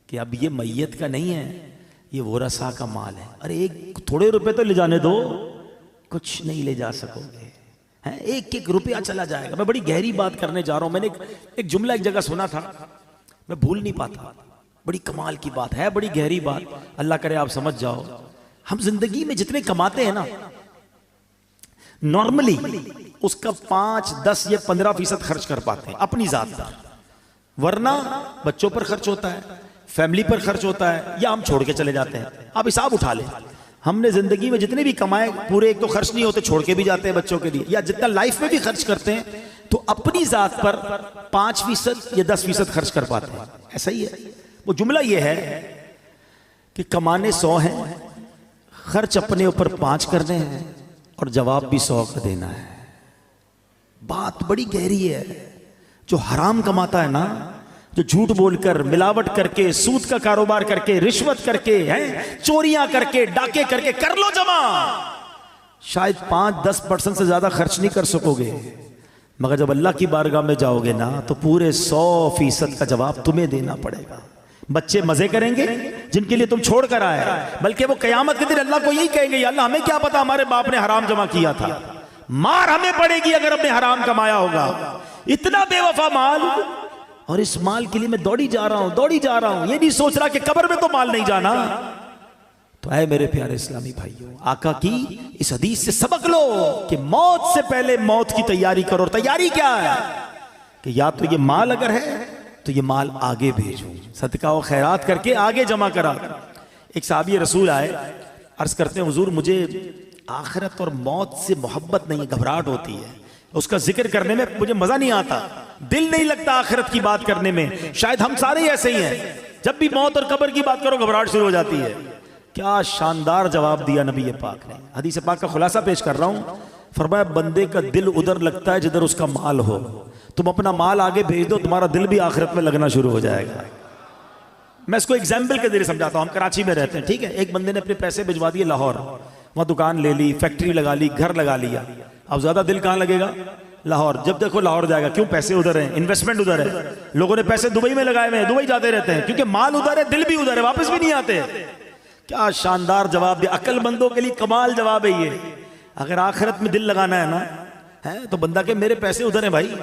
کہ اب یہ میت کا نہیں ہے، یہ ورثاء کا مال ہے۔ ارے ایک تھوڑے روپے تو لے جانے دو، کچھ نہیں لے جا سکو گے، ایک ایک روپیہ چلا جائے گا۔ میں بڑی گہری بات کرنے جا رہا ہوں، میں نے ایک جملہ ایک جگہ سنا تھا، میں بھول نہیں پاتا، بڑی کمال کی بات ہے، بڑی گہری بات، اللہ کرے آپ سمجھ جاؤ۔ ہم زندگی میں جتنے کماتے ہیں نا، نارملی اس کا 5, 10 یا 15% خرچ کر پاتے ہیں اپنی ذات پر، ورنہ بچوں پر خرچ ہوتا ہے، فیملی پر خرچ ہوتا ہے، یا ہم چھوڑ کے چلے جاتے ہیں۔ آپ حساب اٹھا لیں، ہم نے زندگی میں جتنے بھی کمائے پورے ایک تو خرچ نہیں ہوتے، چھوڑ کے بھی جاتے ہیں بچوں کے لیے، یا جتنا لائف میں بھی خرچ کرتے ہیں تو اپنی ذات پر 5% یا 10% خرچ کر پاتے ہیں۔ ایسا ہی ہے۔ وہ جملہ یہ ہے کہ کمانے 100 ہیں، خرچ اپنے اوپر 5 کرنے ہیں، اور جواب بھی 100 کا دینا ہے۔ بات بڑی گہری ہے۔ جو حرام کماتا ہے نا، جو جھوٹ بول کر، ملاوٹ کر کے، سود کا کاروبار کر کے، رشوت کر کے، چوریاں کر کے، ڈاکے کر کے، کر لو جمع، شاید 5-10% سے زیادہ خرچ نہیں کر سکو گے، مگر جب اللہ کی بارگاہ میں جاؤ گے نا تو پورے 100% کا جواب تمہیں دینا پڑے گا۔ بچے مزے کریں گے جن کے لیے تم چھوڑ کر آئے، بلکہ وہ قیامت کے دن اللہ کو یہی کہیں گے، یا اللہ ہمیں کیا پتا ہمارے باپ نے حرام جمع کیا تھا، مار ہمیں پڑے گی اگر ہم نے حرام کمایا ہوگا۔ اتنا بے وفا مال، اور اس مال کے لیے میں دوڑی جا رہا ہوں، یہ نہیں سوچ رہا کہ قبر میں تو مال نہیں جانا۔ تو اے میرے پیارے اسلامی بھائیوں، آقا کی اس حدیث سے سبق لو کہ موت سے پہلے موت کی تیاری کرو۔ اور تیاری کیا ہے کہ یا تو یہ مال اگر ہے تو یہ مال آگے بھیجو، صدقہ و خیرات کر کے آگے جمع کرا۔ ایک صحابی رسول آئے، عرض کرتے ہیں حضور مجھے آخرت اور موت سے محبت نہیں ہے، گھبراہٹ ہوتی ہے، اس کا ذکر کرنے میں مجھے مزہ نہیں آتا، دل نہیں لگتا آخرت کی بات کرنے میں۔ شاید ہم سارے ایسے ہی ہیں، جب بھی موت اور قبر کی بات کرو گھبراہٹ شروع ہو جاتی ہے۔ کیا شاندار جواب دیا نبی پاک نے۔ حدیث پاک کا خلاصہ پیش کر رہا ہوں، فرمایا بندے کا دل ادھر لگتا ہے جدھر اس کا مال ہو، تم اپنا مال آگے بھیج دو، تمہارا دل بھی آخرت میں لگنا شروع ہو جائے گا۔ میں اس کو ایگزامپل کے ذریعے سمجھاتا ہوں۔ ہم کراچی میں رہتے ہیں، ٹھیک ہے، ایک بندے نے اپنے پیسے بھجوا دیے لاہور، وہاں دکان لے لی، فیکٹری لگا لی، گھر لگا لیا۔ اب زیادہ دل کہاں لگے گا؟ لاہور۔ جب دیکھو لاہور جائے گا، کیوں؟ پیسے ادھر ہیں، انویسٹمنٹ ادھر ہے، لوگوں نے پیسے دبئی میں لگائے ہوئے ہیں، دبئی جاتے رہتے ہیں کیونکہ مال ادھر ہے، دل بھی ادھر ہے، واپس بھی نہیں آتے۔ کیا شاندار جواب دیا، عقل مندوں کے لیے کمال جواب ہے یہ۔ اگر آخرت میں دل لگانا ہے نا تو بندہ کہ میرے پیسے ادھر ہیں بھائی،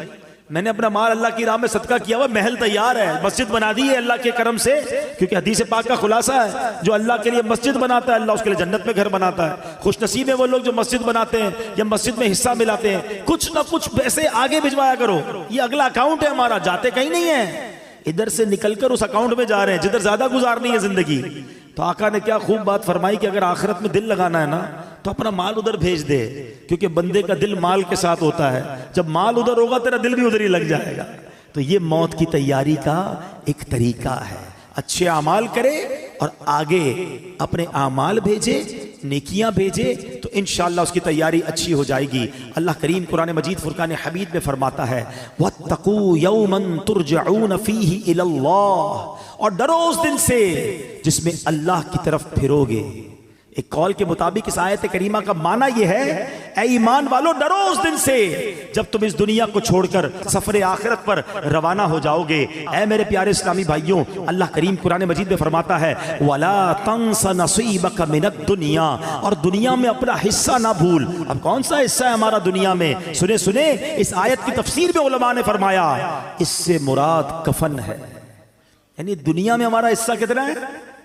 میں نے اپنا مال اللہ کی راہ میں صدقہ کیا ہوا، محل تیار ہے، مسجد بنا دی ہے اللہ کے کرم سے، کیونکہ حدیث پاک کا خلاصہ ہے جو اللہ کے لیے مسجد بناتا ہے اللہ اس کے لیے جنت میں گھر بناتا ہے۔ خوش نصیب ہے وہ لوگ جو مسجد بناتے ہیں یا مسجد میں حصہ ملاتے ہیں۔ کچھ نہ کچھ پیسے آگے بھجوایا کرو، یہ اگلا اکاؤنٹ ہے ہمارا، جاتے کہیں نہیں ہے، ادھر سے نکل کر اس اکاؤنٹ میں جا رہے ہیں جدھر زیادہ گزارنی ہے زندگی۔ تو آقا نے کیا خوب بات فرمائی کہ اگر آخرت میں دل لگانا ہے نا تو اپنا مال ادھر بھیج دے، کیونکہ بندے کا دل مال کے ساتھ ہوتا ہے، جب مال ادھر ہوگا تیرا دل بھی ادھر ہی لگ جائے گا۔ تو یہ موت کی تیاری کا ایک طریقہ ہے، اچھے اعمال کرے اور آگے اپنے اعمال بھیجے، نیکیاں بھیجے، تو انشاءاللہ اس کی تیاری اچھی ہو جائے گی۔ اللہ کریم قرآن مجید فرقان حمید میں فرماتا ہے وَاتَّقُوا يَوْمًا تُرْجَعُونَ فِيهِ إِلَى اللَّهِ، اور ڈرو اس دن سے جس میں اللہ کی طرف پھرو گے۔ ایک قول کے مطابق اس آیت کریمہ کا معنی یہ ہے اے ایمان والو ڈرو اس دن سے جب تم اس دنیا کو چھوڑ کر سفر آخرت پر روانہ ہو جاؤ گے۔ اے میرے پیارے اسلامی بھائیوں، اللہ کریم قرآن مجید میں فرماتا ہے وَلَا تَنْسَ نَصِيبَكَ مِنَ الدُّنْيَا، اور دنیا میں اپنا حصہ نہ بھول۔ اب کون سا حصہ ہے ہمارا دنیا میں؟ سنے اس آیت کی تفسیر میں علماء نے فرمایا اس سے مراد کفن ہے، یعنی دنیا میں ہمارا حصہ کتنا ہے؟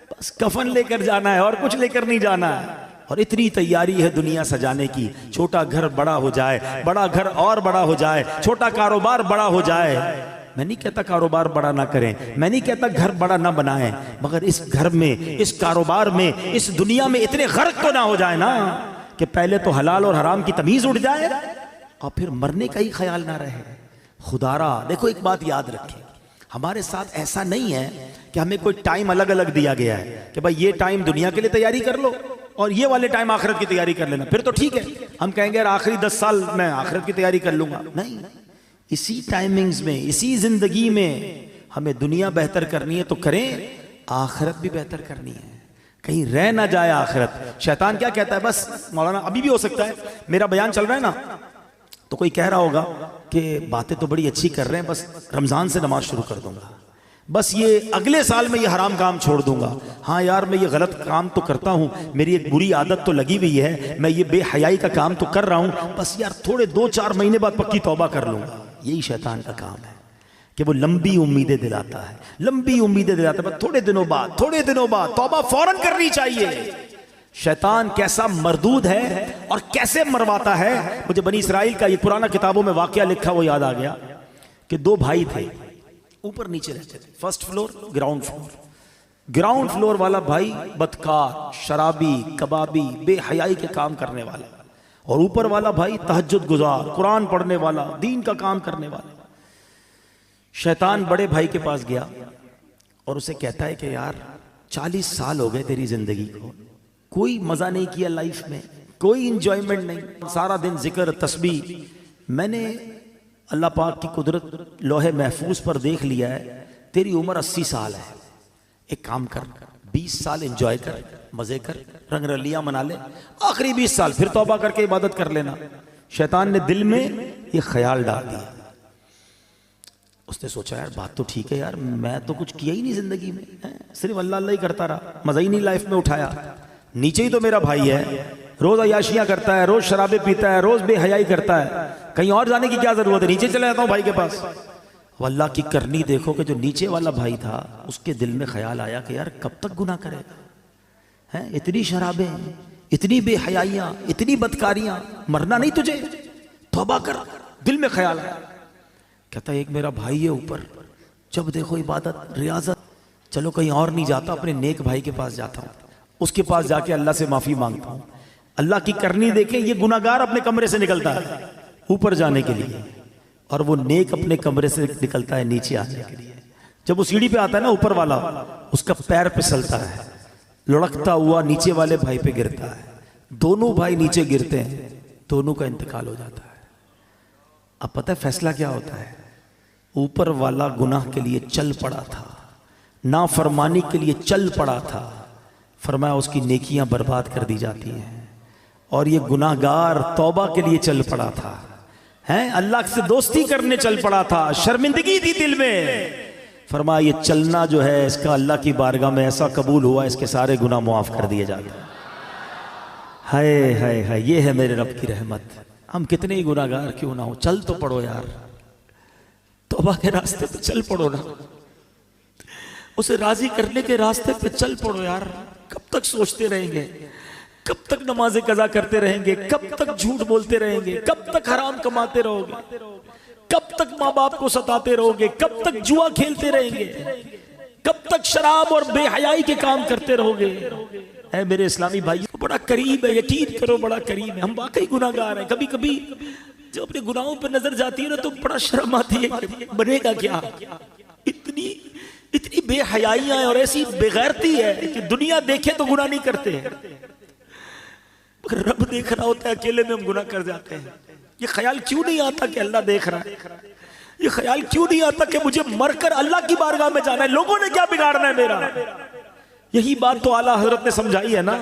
بس کفن لے کر جانا ہے اور کچھ لے کر نہیں جانا ہے۔ اور اتنی تیاری ہے دنیا سجانے کی، چھوٹا گھر بڑا ہو جائے، بڑا گھر اور بڑا ہو جائے، چھوٹا کاروبار بڑا ہو جائے۔ میں نہیں کہتا کاروبار بڑا نہ کریں، میں نہیں کہتا گھر بڑا نہ بنائیں، مگر اس گھر میں، اس کاروبار میں، اس دنیا میں اتنے غرق تو نہ ہو جائے نا کہ پہلے تو حلال اور حرام کی تمیز اٹھ جائے اور پھر مرنے کا ہی خیال نہ رہے۔ خدارا دیکھو ایک بات یاد رکھیں، ہمارے ساتھ ایسا نہیں ہے کہ ہمیں کوئی ٹائم الگ الگ دیا گیا ہے کہ بھائی یہ ٹائم دنیا کے لیے تیاری کر لو اور یہ والے ٹائم آخرت کی تیاری کر لینا، پھر تو ٹھیک ہے ہم کہیں گے یار آخری 10 سال میں آخرت کی تیاری کر لوں گا۔ نہیں، اسی ٹائمنگز میں، اسی زندگی میں ہمیں دنیا بہتر کرنی ہے تو کریں، آخرت بھی بہتر کرنی ہے، کہیں رہ نہ جائے آخرت۔ شیطان کیا کہتا ہے؟ بس مولانا ابھی بھی ہو سکتا ہے میرا بیان چل رہا ہے نا تو کوئی کہہ رہا ہوگا کہ باتیں تو بڑی اچھی کر رہے ہیں، بس رمضان سے نماز شروع کر دوں گا، بس یہ اگلے سال میں یہ حرام کام چھوڑ دوں گا، ہاں یار میں یہ غلط کام تو کرتا ہوں، میری ایک بری عادت تو لگی ہوئی ہے، میں یہ بے حیائی کا کام تو کر رہا ہوں، بس یار تھوڑے 2-4 مہینے بعد پکی توبہ کر لوں گا۔ یہی شیطان کا کام ہے کہ وہ لمبی امیدیں دلاتا ہے، لمبی امیدیں دلاتا ہے، بس تھوڑے دنوں بعد توبہ فوراً کرنی چاہیے۔ شیطان کیسا مردود ہے اور کیسے مرواتا ہے۔ مجھے بنی اسرائیل کا یہ پرانا کتابوں میں واقعہ لکھا وہ یاد آ گیا کہ 2 بھائی تھے، اوپر نیچے رہتے تھے، first floor ground floor. Ground floor والا بھائی بدکار، شرابی، کبابی، بے حیائی کے کام کرنے والا، اور اوپر والا بھائی تہجد گزار، قرآن پڑھنے والا، دین کا کام کرنے والا۔ شیطان بڑے بھائی کے پاس گیا اور اسے کہتا ہے کہ یار 40 سال ہو گئے تیری زندگی کو، کوئی مزہ نہیں کیا لائف میں، کوئی انجوائمنٹ نہیں، سارا دن ذکر تسبیح، میں نے اللہ پاک کی قدرت لوح محفوظ پر دیکھ لیا ہے، تیری عمر 80 سال ہے، ایک کام کر 20 سال انجوائے کر، مزے کر، رنگ رلیاں منا لے، آخری 20 سال پھر توبہ کر کے عبادت کر لینا۔ شیطان نے دل میں یہ خیال ڈال دیا، اس نے سوچا یار بات تو ٹھیک ہے یار، میں تو کچھ کیا ہی نہیں زندگی میں، صرف اللہ اللہ ہی کرتا رہا، مزہ ہی نہیں لائف میں اٹھایا، نیچے ہی تو میرا بھائی ہے، روز عیاشیاں کرتا ہے، روز شرابیں پیتا ہے، روز بے حیائی کرتا ہے، کہیں اور جانے کی کیا ضرورت ہے، نیچے چلے جاتا ہوں بھائی کے پاس۔ وہ اللہ کی کرنی دیکھو کہ جو نیچے والا بھائی تھا اس کے دل میں خیال آیا کہ یار کب تک گناہ کرے گا، اتنی شرابیں، اتنی بے حیائیاں، اتنی بدکاریاں، مرنا نہیں تجھے، توبہ کر۔ دل میں خیال آیا، کہتا ہے ایک میرا بھائی ہے اوپر، جب دیکھو عبادت ریاضت، چلو کہیں اور نہیں جاتا، اپنے نیک بھائی کے پاس جاتا ہوں، اس کے پاس جا کے اللہ سے معافی مانگتا ہوں۔ اللہ کی کرنی دیکھیں، یہ گناہگار اپنے کمرے سے نکلتا ہے اوپر جانے کے لیے، اور وہ نیک اپنے کمرے سے نکلتا ہے نیچے آنے کے لیے۔ جب وہ سیڑھی پہ آتا ہے نا اوپر والا، اس کا پیر پھسلتا ہے، لڑکتا ہوا نیچے والے بھائی پہ گرتا ہے، دونوں بھائی نیچے گرتے ہیں، دونوں کا انتقال ہو جاتا ہے۔ اب پتہ ہے فیصلہ کیا ہوتا ہے؟ اوپر والا گناہ کے لیے چل پڑا تھا، نافرمانی کے لیے چل پڑا تھا، فرمایا اس کی نیکیاں برباد کر دی جاتی ہیں، اور یہ گناہگار توبہ کے لیے چل پڑا تھا، اللہ سے دوستی کرنے چل پڑا تھا، شرمندگی تھی دل میں، فرمایا یہ چلنا جو ہے اس کا اللہ کی بارگاہ میں ایسا قبول ہوا، اس کے سارے گناہ معاف کر دیے جاتے ہیں۔ ہائے ہائے ہائے، یہ ہے میرے رب کی رحمت۔ ہم کتنے ہی گناہگار کیوں نہ ہو، چل تو پڑو یار، توبہ کے راستے پہ چل پڑو نا، اسے راضی کرنے کے راستے پہ چل پڑو یار۔ کب تک سوچتے رہیں گے، کب تک نماز قضا کرتے رہیں گے، کب تک جھوٹ بولتے رہیں گے، کب تک حرام کماتے رہو گے، کب تک ماں باپ کو ستاتے رہو گے، کب تک جوا کھیلتے رہیں گے، کب تک شراب اور بے حیائی کے کام کرتے رہو گے۔ اے میرے اسلامی بھائی، بڑا قریب ہے، یقین کرو بڑا قریب ہے، ہم واقعی گناہگار ہیں۔ کبھی کبھی جب اپنے گناہوں پہ نظر جاتی ہے نا تو بڑا شرم آتی ہے کہ بنے گا کیا، اتنی بے حیائیاں ہیں اور ایسی بے غیرتی ہے کہ دنیا دیکھے تو گناہ نہیں کرتے ہیں، مگر رب دیکھ رہا ہوتا ہے، اکیلے میں ہم گناہ کر جاتے ہیں۔ یہ خیال کیوں نہیں آتا کہ اللہ دیکھ رہا ہے؟ یہ خیال کیوں نہیں آتا کہ مجھے مر کر اللہ کی بارگاہ میں جانا ہے، لوگوں نے کیا بگاڑنا ہے میرا؟ یہی بات تو اعلیٰ حضرت نے سمجھائی ہے نا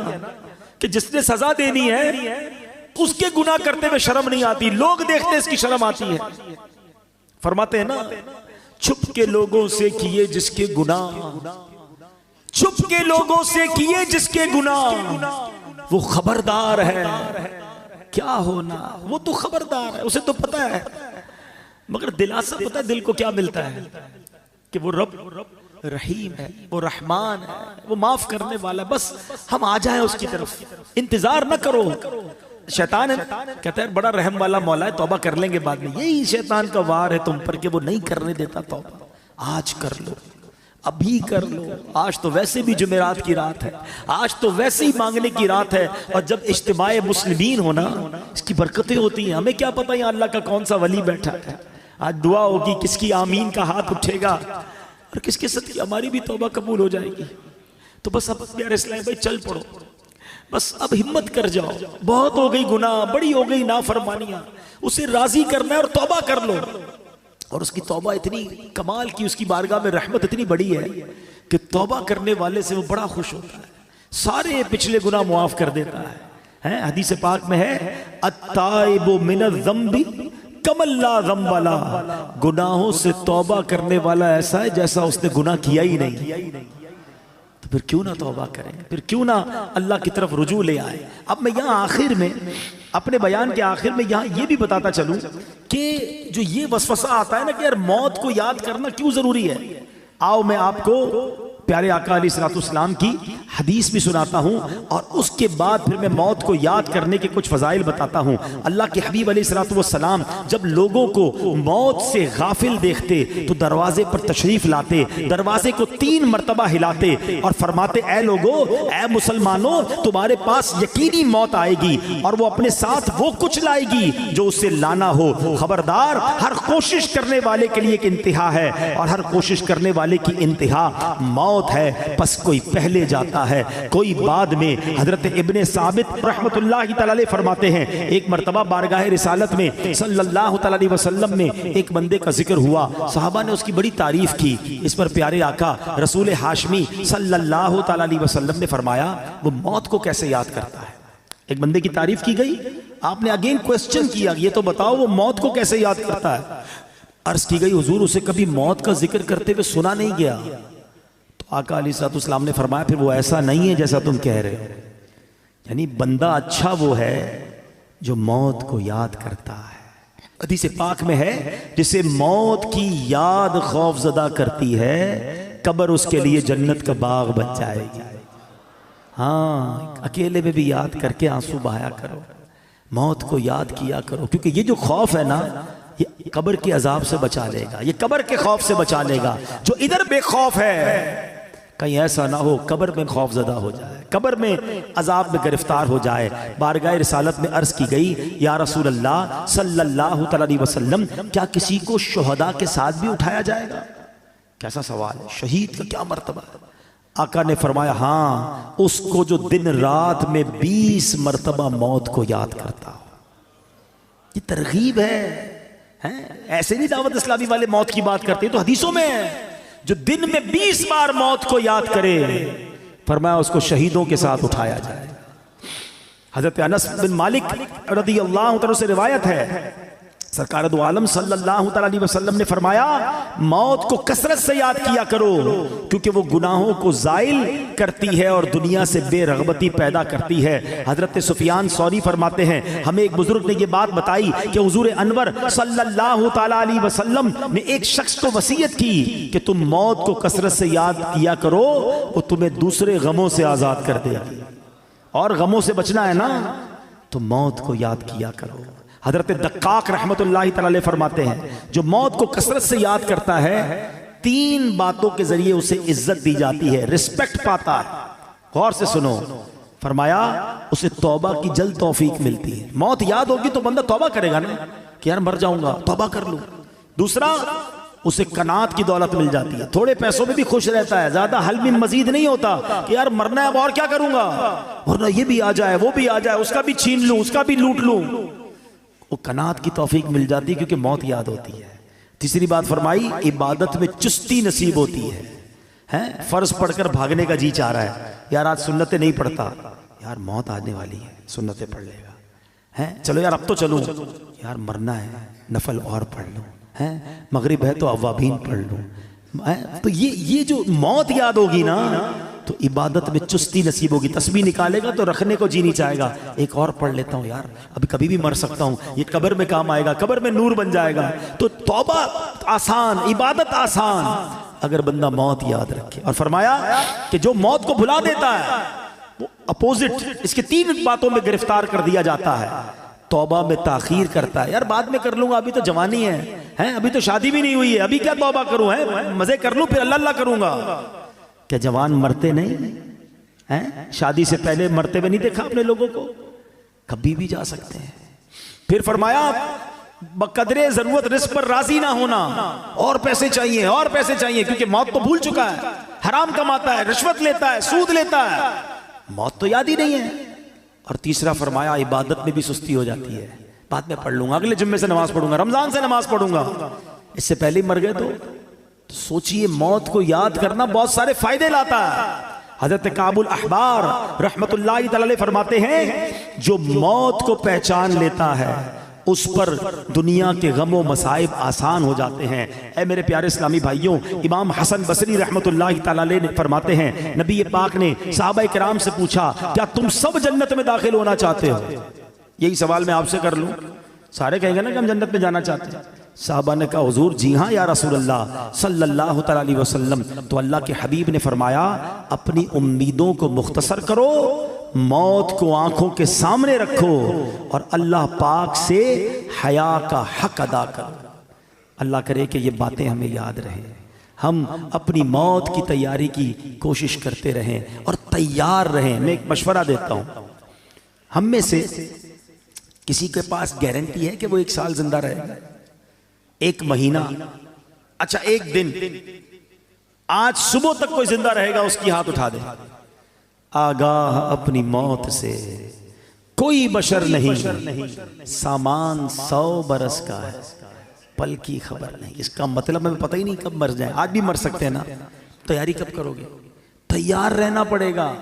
کہ جس نے سزا دینی ہے اس کے گناہ کرتے ہوئے شرم نہیں آتی، لوگ دیکھتے اس کی شرم آتی ہے۔ فرماتے ہیں نا، چھپ کے لوگوں سے کیے جس کے گناہ، چھپ کے لوگوں سے کیے جس کے گناہ، وہ خبردار ہے کیا ہونا، وہ تو خبردار ہے، اسے تو پتا ہے، مگر دلاسا پتا ہے دل کو کیا ملتا ہے کہ وہ رب رحیم ہے، وہ رحمان ہے، وہ معاف کرنے والا ہے، بس ہم آ جائیں اس کی طرف، انتظار نہ کرو۔ شیطان ہے کہتا ہے بڑا رحم والا مولا ہے، توبہ کر لیں گے بعد میں، یہی شیطان کا وار ہے تم پر کہ وہ نہیں کرنے دیتا توبہ۔ آج کر لو، ابھی کر لو، آج تو ویسے بھی جمعرات کی رات ہے، آج تو ویسے ہی مانگنے کی رات ہے، اور جب اجتماع مسلمین ہونا اس کی برکتیں ہوتی ہیں، ہمیں کیا پتہ یہاں اللہ کا کون سا ولی بیٹھا ہے، آج دعا ہوگی، کس کی آمین کا ہاتھ اٹھے گا اور کس کے ساتھ کی ہماری بھی توبہ قبول ہو جائے گی۔ تو بس اب پیارے اسلام بھائی چل پڑو، بس اب ہمت کر جاؤ، بہت ہو گئی گناہ، بڑی ہو گئی نافرمانیاں، اسے راضی کرنا ہے اور توبہ کر لو۔ اور اس کی توبہ اتنی کمال کی، اس کی بارگاہ میں رحمت اتنی بڑی ہے کہ توبہ کرنے والے سے وہ بڑا خوش ہوتا ہے، سارے پچھلے گناہ معاف کر دیتا ہے۔ حدیث پاک میں ہے التائب من الذنب کمن لا ذنب لہ، گناہوں سے توبہ کرنے والا ایسا ہے جیسا اس نے گناہ کیا ہی نہیں۔ تو پھر کیوں نہ توبہ کریں، پھر کیوں نہ اللہ کی طرف رجوع لے آئے۔ اب میں یہاں آخر میں اپنے بیان کے آخر میں یہاں یہ بھی بتاتا چلوں کہ جو یہ وسوسہ آتا ہے نا کہ یار موت کو یاد کرنا کیوں ضروری ہے، آؤ میں آپ کو پیارے آقا علیہ الصلوۃ والسلام کی حدیث بھی سناتا ہوں، اور اس کے بعد پھر میں موت کو یاد کرنے کے کچھ فضائل بتاتا ہوں۔ اللہ کے حبیب علیہ الصلوۃ والسلام جب لوگوں کو موت سے غافل دیکھتے تو دروازے پر تشریف لاتے، دروازے کو 3 مرتبہ ہلاتے اور فرماتے اے لوگو، اے مسلمانوں، تمہارے پاس یقینی موت آئے گی اور وہ اپنے ساتھ وہ کچھ لائے گی جو اسے لانا ہو، خبردار، ہر کوشش کرنے والے کے لیے ایک انتہا ہے اور ہر کوشش کرنے والے کی انتہا موت ہے، پس کوئی پہلے جاتا ہے کوئی بعد میں۔ حضرت ابن ثابت رحمت اللہ تعالی علیہ فرماتے ہیں ایک مرتبہ بارگاہ رسالت میں صلی اللہ تعالی علیہ وسلم میں ایک بندے کا ذکر ہوا، صحابہ نے اس کی بڑی تعریف کی، اس پر پیارے آقا رسول ہاشمی صلی اللہ تعالی علیہ وسلم نے فرمایا وہ موت کو کیسے یاد کرتا ہے۔ ایک بندے کی تعریف کی گئی، آپ نے اگین کوسچن کیا یہ تو بتاؤ وہ موت کو کیسے یاد کرتا ہے۔ عرض کی گئی حضور اسے کبھی موت کا ذکر کرتے ہوئے سنا نہیں گیا۔ آقا علیہ الصلوۃ والسلام نے فرمایا پھر وہ ایسا نہیں ہے جیسا تم کہہ رہے ہو، یعنی بندہ اچھا وہ ہے جو موت کو یاد کرتا ہے. حدیث پاک میں ہے جسے موت کی یاد خوف زدہ کرتی ہے قبر اس کے لیے جنت کا باغ بن جائے گی. ہاں اکیلے میں بھی یاد کر کے آنسو بہایا کرو, موت کو یاد کیا کرو, کیونکہ یہ جو خوف ہے نا یہ قبر کے عذاب سے بچا لے گا, یہ قبر کے خوف سے بچا لے گا. جو ادھر بے خوف ہے کہیں ایسا نہ ہو قبر میں خوف زدہ ہو جائے, قبر میں عذاب میں گرفتار ہو جائے. بارگاہ رسالت میں عرض کی گئی یا رسول اللہ صلی اللہ تعالی علیہ وسلم کیا کسی کو شہداء کے ساتھ بھی اٹھایا جائے گا؟ کیسا سوال ہے, شہید کا کیا مرتبہ ہے؟ آقا نے فرمایا ہاں اس کو جو دن رات میں 20 مرتبہ موت کو یاد کرتا ہو. یہ ترغیب ہے, ایسے نہیں دعوت اسلامی والے موت کی بات کرتے, تو حدیثوں میں ہے جو دن میں 20 بار موت کو یاد کرے فرمایا اس کو شہیدوں کے ساتھ اٹھایا جائے. حضرت انس بن مالک رضی اللہ عنہ سے روایت ہے سرکار دو عالم صلی اللہ علیہ وسلم نے فرمایا موت کو کثرت سے یاد کیا کرو کیونکہ وہ گناہوں کو زائل کرتی ہے اور دنیا سے بے رغبتی پیدا کرتی ہے. حضرت سفیان ثوری فرماتے ہیں ہمیں ایک بزرگ نے یہ بات بتائی کہ حضور انور صلی اللہ علیہ وسلم نے ایک شخص کو وصیت کی کہ تم موت کو کثرت سے یاد کیا کرو, وہ تمہیں دوسرے غموں سے آزاد کر دے گی, اور غموں سے بچنا ہے نا تو موت کو یاد کیا کرو. حضرت دقاق رحمت اللہ تعالی فرماتے ہیں جو موت کو کثرت سے یاد کرتا ہے 3 باتوں کے ذریعے اسے عزت دی جاتی ہے, رسپیکٹ پاتا ہے. غور سے سنو, فرمایا اسے توبہ کی جلد توفیق ملتی ہے. موت یاد ہوگی تو بندہ توبہ کرے گا نا کہ یار مر جاؤں گا توبہ کر لوں. دوسرا اسے قناعت کی دولت مل جاتی ہے, تھوڑے پیسوں میں بھی خوش رہتا ہے, زیادہ حل میں مزید نہیں ہوتا کہ یار مرنا ہے اب اور کیا کروں گا, ورنہ یہ بھی آ جائے وہ بھی آ جائے, اس کا بھی چھین لوں اس کا بھی لوٹ لوں. وہ قناعت کی توفیق مل جاتی ہے کیونکہ موت یاد ہوتی ہے. تیسری بات فرمائی عبادت میں چستی نصیب ہوتی ہے. فرض پڑھ کر بھاگنے کا جی چاہ رہا ہے, یار آج سنتیں نہیں پڑھتا, یار موت آنے والی ہے سنتیں پڑھ لے گا, چلو یار اب تو چلوں, یار مرنا ہے نفل اور پڑھ لوں, مغرب ہے تو اوابین پڑھ لوں. تو یہ جو موت یاد ہوگی نا تو عبادت میں چستی نصیب ہوگی. تسبیح نکالے گا تو رکھنے کو جی نہیں چاہے گا, ایک اور پڑھ لیتا ہوں یار ابھی کبھی بھی مر سکتا ہوں, یہ قبر میں کام آئے گا, قبر میں نور بن جائے گا. تو توبہ آسان, عبادت آسان اگر بندہ موت یاد رکھے. اور فرمایا کہ جو موت کو بھلا دیتا ہے وہ اپوزٹ اس کے 3 باتوں میں گرفتار کر دیا جاتا ہے. توبہ میں تاخیر کرتا ہے, یار بعد میں کر لوں گا ابھی تو جوانی ہے, ابھی تو شادی بھی نہیں ہوئی ہے, ابھی کیا توبہ کروں, مزے کر لوں پھر اللہ اللہ کروں گا. کیا جوان مرتے نہیں؟ شادی سے پہلے مرتے ہوئے نہیں دیکھا اپنے لوگوں کو, کبھی بھی جا سکتے ہیں. پھر فرمایا بقدر ضرورت رزق پر راضی نہ ہونا, اور پیسے چاہیے اور پیسے چاہیے, کیونکہ موت تو بھول چکا ہے, حرام کماتا ہے, رشوت لیتا ہے, سود لیتا ہے, موت تو یاد ہی نہیں ہے. اور تیسرا فرمایا عبادت میں بھی سستی ہو جاتی ہے, بعد میں پڑھ لوں گا, اگلے جمعے سے نماز پڑھوں گا, رمضان سے نماز پڑھوں گا, اس سے پہلے مر گئے تو سوچئے موت کو یاد کرنا بہت سارے فائدے لاتا ہے. حضرت کعب الاحبار رحمت اللہ تعالی فرماتے ہیں جو موت کو پہچان لیتا ہے اس پر دنیا کے غم و مصائب آسان ہو جاتے ہیں. اے میرے پیارے اسلامی بھائیوں, امام حسن بصری رحمت اللہ تعالی نے فرماتے ہیں نبی پاک نے صحابہ کرام سے پوچھا کیا تم سب جنت میں داخل ہونا چاہتے ہو؟ یہی سوال میں آپ سے کر لوں, سارے کہیں گے نا کہ ہم جنت میں جانا چاہتے ہیں. صحابہ نے کہا حضور جی ہاں یا رسول اللہ صلی اللہ علیہ وسلم. تو اللہ کے حبیب نے فرمایا اپنی امیدوں کو مختصر کرو, موت کو آنکھوں کے سامنے رکھو اور اللہ پاک سے حیا کا حق ادا کرو. اللہ کرے کہ یہ باتیں ہمیں یاد رہیں, ہم اپنی موت کی تیاری کی کوشش کرتے رہیں اور تیار رہیں. میں ایک مشورہ دیتا ہوں, ہم میں سے کسی کے پاس گارنٹی ہے کہ وہ 1 سال زندہ رہے گا؟ 1 مہینہ, اچھا 1 دن, آج صبح تک کوئی زندہ رہے گا اس کی ہاتھ اٹھا دے. آگاہ اپنی موت سے کوئی بشر نہیں, سامان 100 برس کا ہے, پل کی خبر نہیں. اس کا مطلب ہمیں پتہ ہی نہیں کب مر جائیں, آج بھی مر سکتے ہیں نا, تیاری کب کرو گے؟ تیار رہنا پڑے گا.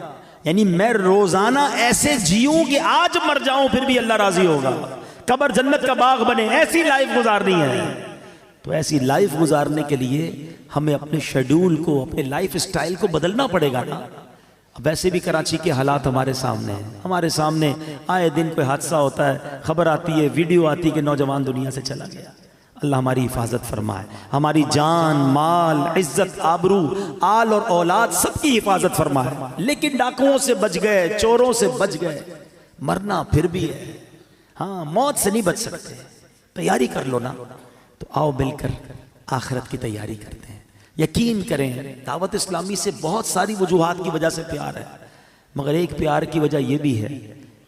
یعنی میں روزانہ ایسے جیوں کہ آج مر جاؤں پھر بھی اللہ راضی ہوگا, قبر جنت کا باغ بنے, ایسی لائف گزارنی ہے. تو ایسی لائف گزارنے کے لیے ہمیں اپنے شیڈول کو, اپنے لائف سٹائل کو بدلنا پڑے گا نا. ویسے بھی کراچی کے حالات ہمارے سامنے ہیں، ہمارے سامنے آئے دن کوئی حادثہ ہوتا ہے، خبر آتی ہے، ویڈیو آتی ہے کہ نوجوان دنیا سے چلا گیا۔ اللہ ہماری حفاظت فرمائے، ہماری جان، مال، عزت، آبرو، آل اور اولاد سب کی حفاظت فرمائے۔ لیکن ڈاکوؤں سے بچ گئے، چوروں سے بچ گئے، مرنا پھر بھی ہے، ہاں موت سے نہیں بچ سکتے، تیاری کر لو نا۔ تو آؤ مل کر آخرت کی تیاری کرتے ہیں۔ یقین کریں دعوت اسلامی سے بہت ساری وجوہات کی وجہ سے پیار ہے، مگر ایک پیار کی وجہ یہ بھی ہے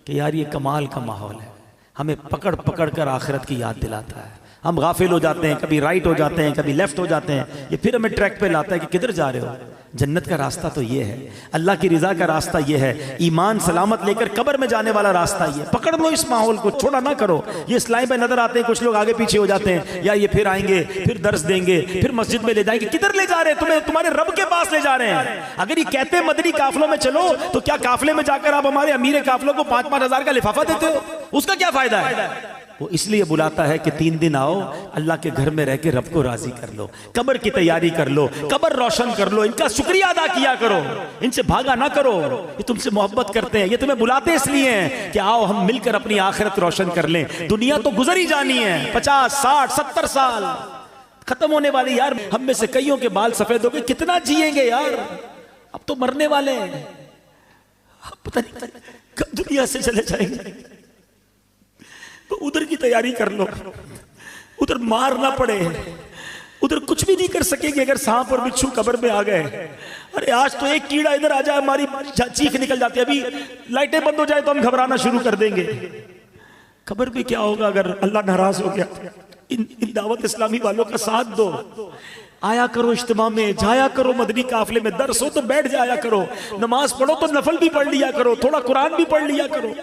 کہ یار یہ کمال کا ماحول ہے، ہمیں پکڑ پکڑ کر آخرت کی یاد دلاتا ہے۔ ہم غافل ہو جاتے ہیں، کبھی رائٹ ہو جاتے ہیں، کبھی لیفٹ ہو جاتے ہیں، یہ پھر ہمیں ٹریک پہ لاتا ہے کہ کدھر جا رہے ہو۔ جنت کا راستہ تو یہ ہے، اللہ کی رضا کا راستہ یہ ہے، ایمان سلامت لے کر قبر میں جانے والا راستہ یہ ہے۔ پکڑ لو اس ماحول کو، چھوڑا نہ کرو۔ یہ اسلام پہ نظر آتے ہیں کچھ لوگ آگے پیچھے ہو جاتے ہیں، یا یہ پھر آئیں گے، پھر درس دیں گے، پھر مسجد میں لے جائیں گے۔ کدھر لے جا رہے ہیں تمہیں؟ تمہارے رب کے پاس لے جا رہے ہیں۔ اگر یہ کہتے ہیں مدنی قافلوں میں چلو، تو کیا قافلے میں جا کر آپ ہمارے امیر قافلوں کو 5-5 ہزار کا لفافہ دیتے ہو؟ اس کا کیا فائدہ ہے؟ وہ اس لیے بلاتا ہے کہ 3 دن آؤ، اللہ کے گھر میں رہ کے رب کو راضی کر لو، قبر کی تیاری کر لو، قبر روشن کر لو، ان کا شکریہ ادا کیا کرو، ان سے بھاگا نہ کرو۔ یہ تم سے محبت کرتے ہیں، یہ تمہیں بلاتے اس لیے ہیں کہ آؤ ہم مل کر اپنی آخرت روشن کر لیں۔ دنیا تو گزر ہی جانی ہے، 50 60 70 سال ختم ہونے والی۔ یار ہم میں سے کئیوں کے بال سفید ہو گئے، کتنا جیئیں گے یار؟ اب تو مرنے والے ہیں، پتہ نہیں کب دنیا سے چلے جائیں گے۔ تو ادھر کی تیاری کر لو، ادھر مار نہ پڑے، ادھر کچھ بھی نہیں کر سکیں گے اگر سانپ اور بچھو قبر میں آ گئے۔ ارے آج تو ایک کیڑا ادھر آ جائے ہماری چیخ نکل جاتی ہے، ابھی لائٹیں بند ہو جائے تو ہم گھبرانا شروع کر دیں گے۔ قبر میں کیا ہوگا اگر اللہ ناراض ہو گیا؟ ان دعوت اسلامی والوں کا ساتھ دو، آیا کرو اجتماع میں، جایا کرو مدنی قافلے میں، درس ہو تو بیٹھ جایا کرو، نماز پڑھو تو نفل بھی پڑھ لیا کرو، تھوڑا قرآن بھی پڑھ لیا کرو،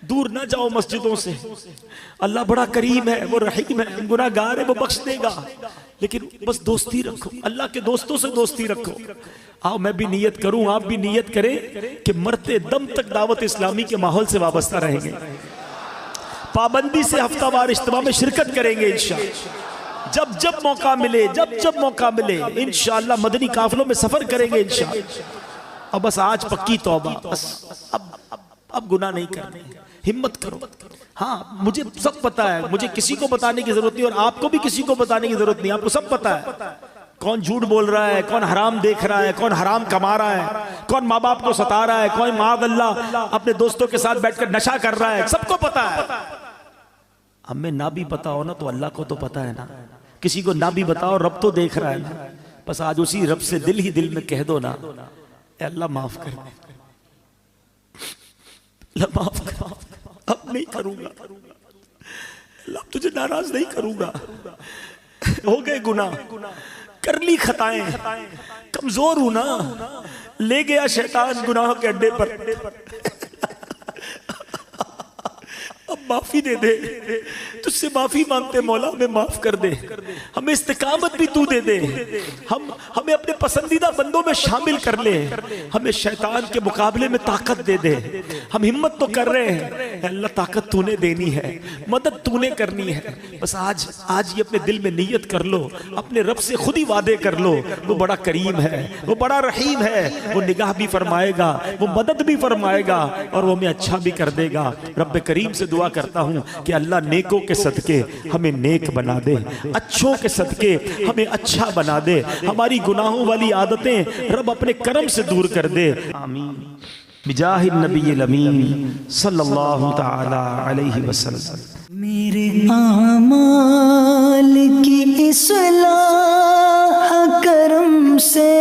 دور نہ جاؤ مسجدوں سے۔ اللہ بڑا کریم ہے، وہ رحیم ہے، گناہ گار ہے، وہ بخش دے گا، لیکن بس دوستی رکھو، اللہ کے دوستوں سے دوستی رکھو۔ آؤ میں بھی نیت کروں، آپ بھی نیت کریں کہ مرتے دم تک دعوت اسلامی کے ماحول سے وابستہ رہیں گے، پابندی سے ہفتہ وار اجتماع میں شرکت کریں گے انشاءاللہ، جب موقع ملے، جب موقع ملے انشاءاللہ مدنی قافلوں میں سفر کریں گے انشاءاللہ۔ اب بس آج پکی توبہ، بس اب گناہ نہیں کرنے، ہمت کرو۔ ہاں مجھے سب پتا ہے، مجھے کسی کو بتانے کی ضرورت نہیں، اور آپ کو بھی کسی کو بتانے کی ضرورت نہیں، آپ کو سب پتا ہے کون جھوٹ بول رہا ہے، کون حرام دیکھ رہا ہے، کون حرام کما رہا ہے، کون ماں باپ کو ستا رہا ہے، کون معاذ اللہ اپنے دوستوں کے ساتھ بیٹھ کر نشہ کر رہا ہے، سب کو پتا ہے۔ ہمیں نہ بھی پتا ہو نا تو اللہ کو تو پتا ہے نا، کسی کو نہ بھی بتاؤ رب تو دیکھ رہا ہے نا۔ بس آج اسی رب سے دل ہی دل میں کہہ دو نا، اے اللہ معاف کر دے، اللہ معاف کر، اب نہیں کروں گا، اللہ تجھے ناراض نہیں کروں گا، ہو گئے گناہ، کر لی خطائیں، کمزور ہوں نا، لے گیا شیطان گناہوں کے اڈے پر، اب معافی دے دے، تجھ سے معافی مانگتے مولا ہمیں معاف کر دے، ہمیں استقامت بھی تو دے دے، ہمیں اپنے پسندیدہ بندوں میں شامل کر لے، ہمیں شیطان کے مقابلے میں طاقت دے دے۔ ہم ہمت تو کر رہے ہیں، اے اللہ طاقت تو نے دینی ہے، مدد تو نے کرنی ہے، بس آج یہ اپنے دل میں نیت کر لو، اپنے رب سے خود ہی وعدے کر لو، وہ بڑا کریم ہے، وہ بڑا رحیم ہے، وہ نگاہ بھی فرمائے گا، وہ مدد بھی فرمائے گا، اور وہ ہمیں اچھا بھی کر دے گا۔ رب کریم سے دعا کرتا ہوں کہ اللہ نیکوں کے صدقے ہمیں نیک بنا دے، اچھوں کے صدقے ہمیں اچھا بنا دے، ہماری گناہوں والی عادتیں رب اپنے کرم سے دور کر دے، آمین بجاہ النبی الامین صلی اللہ تعالی علیہ وسلم۔ میرے اعمال کی اصلاح کرم سے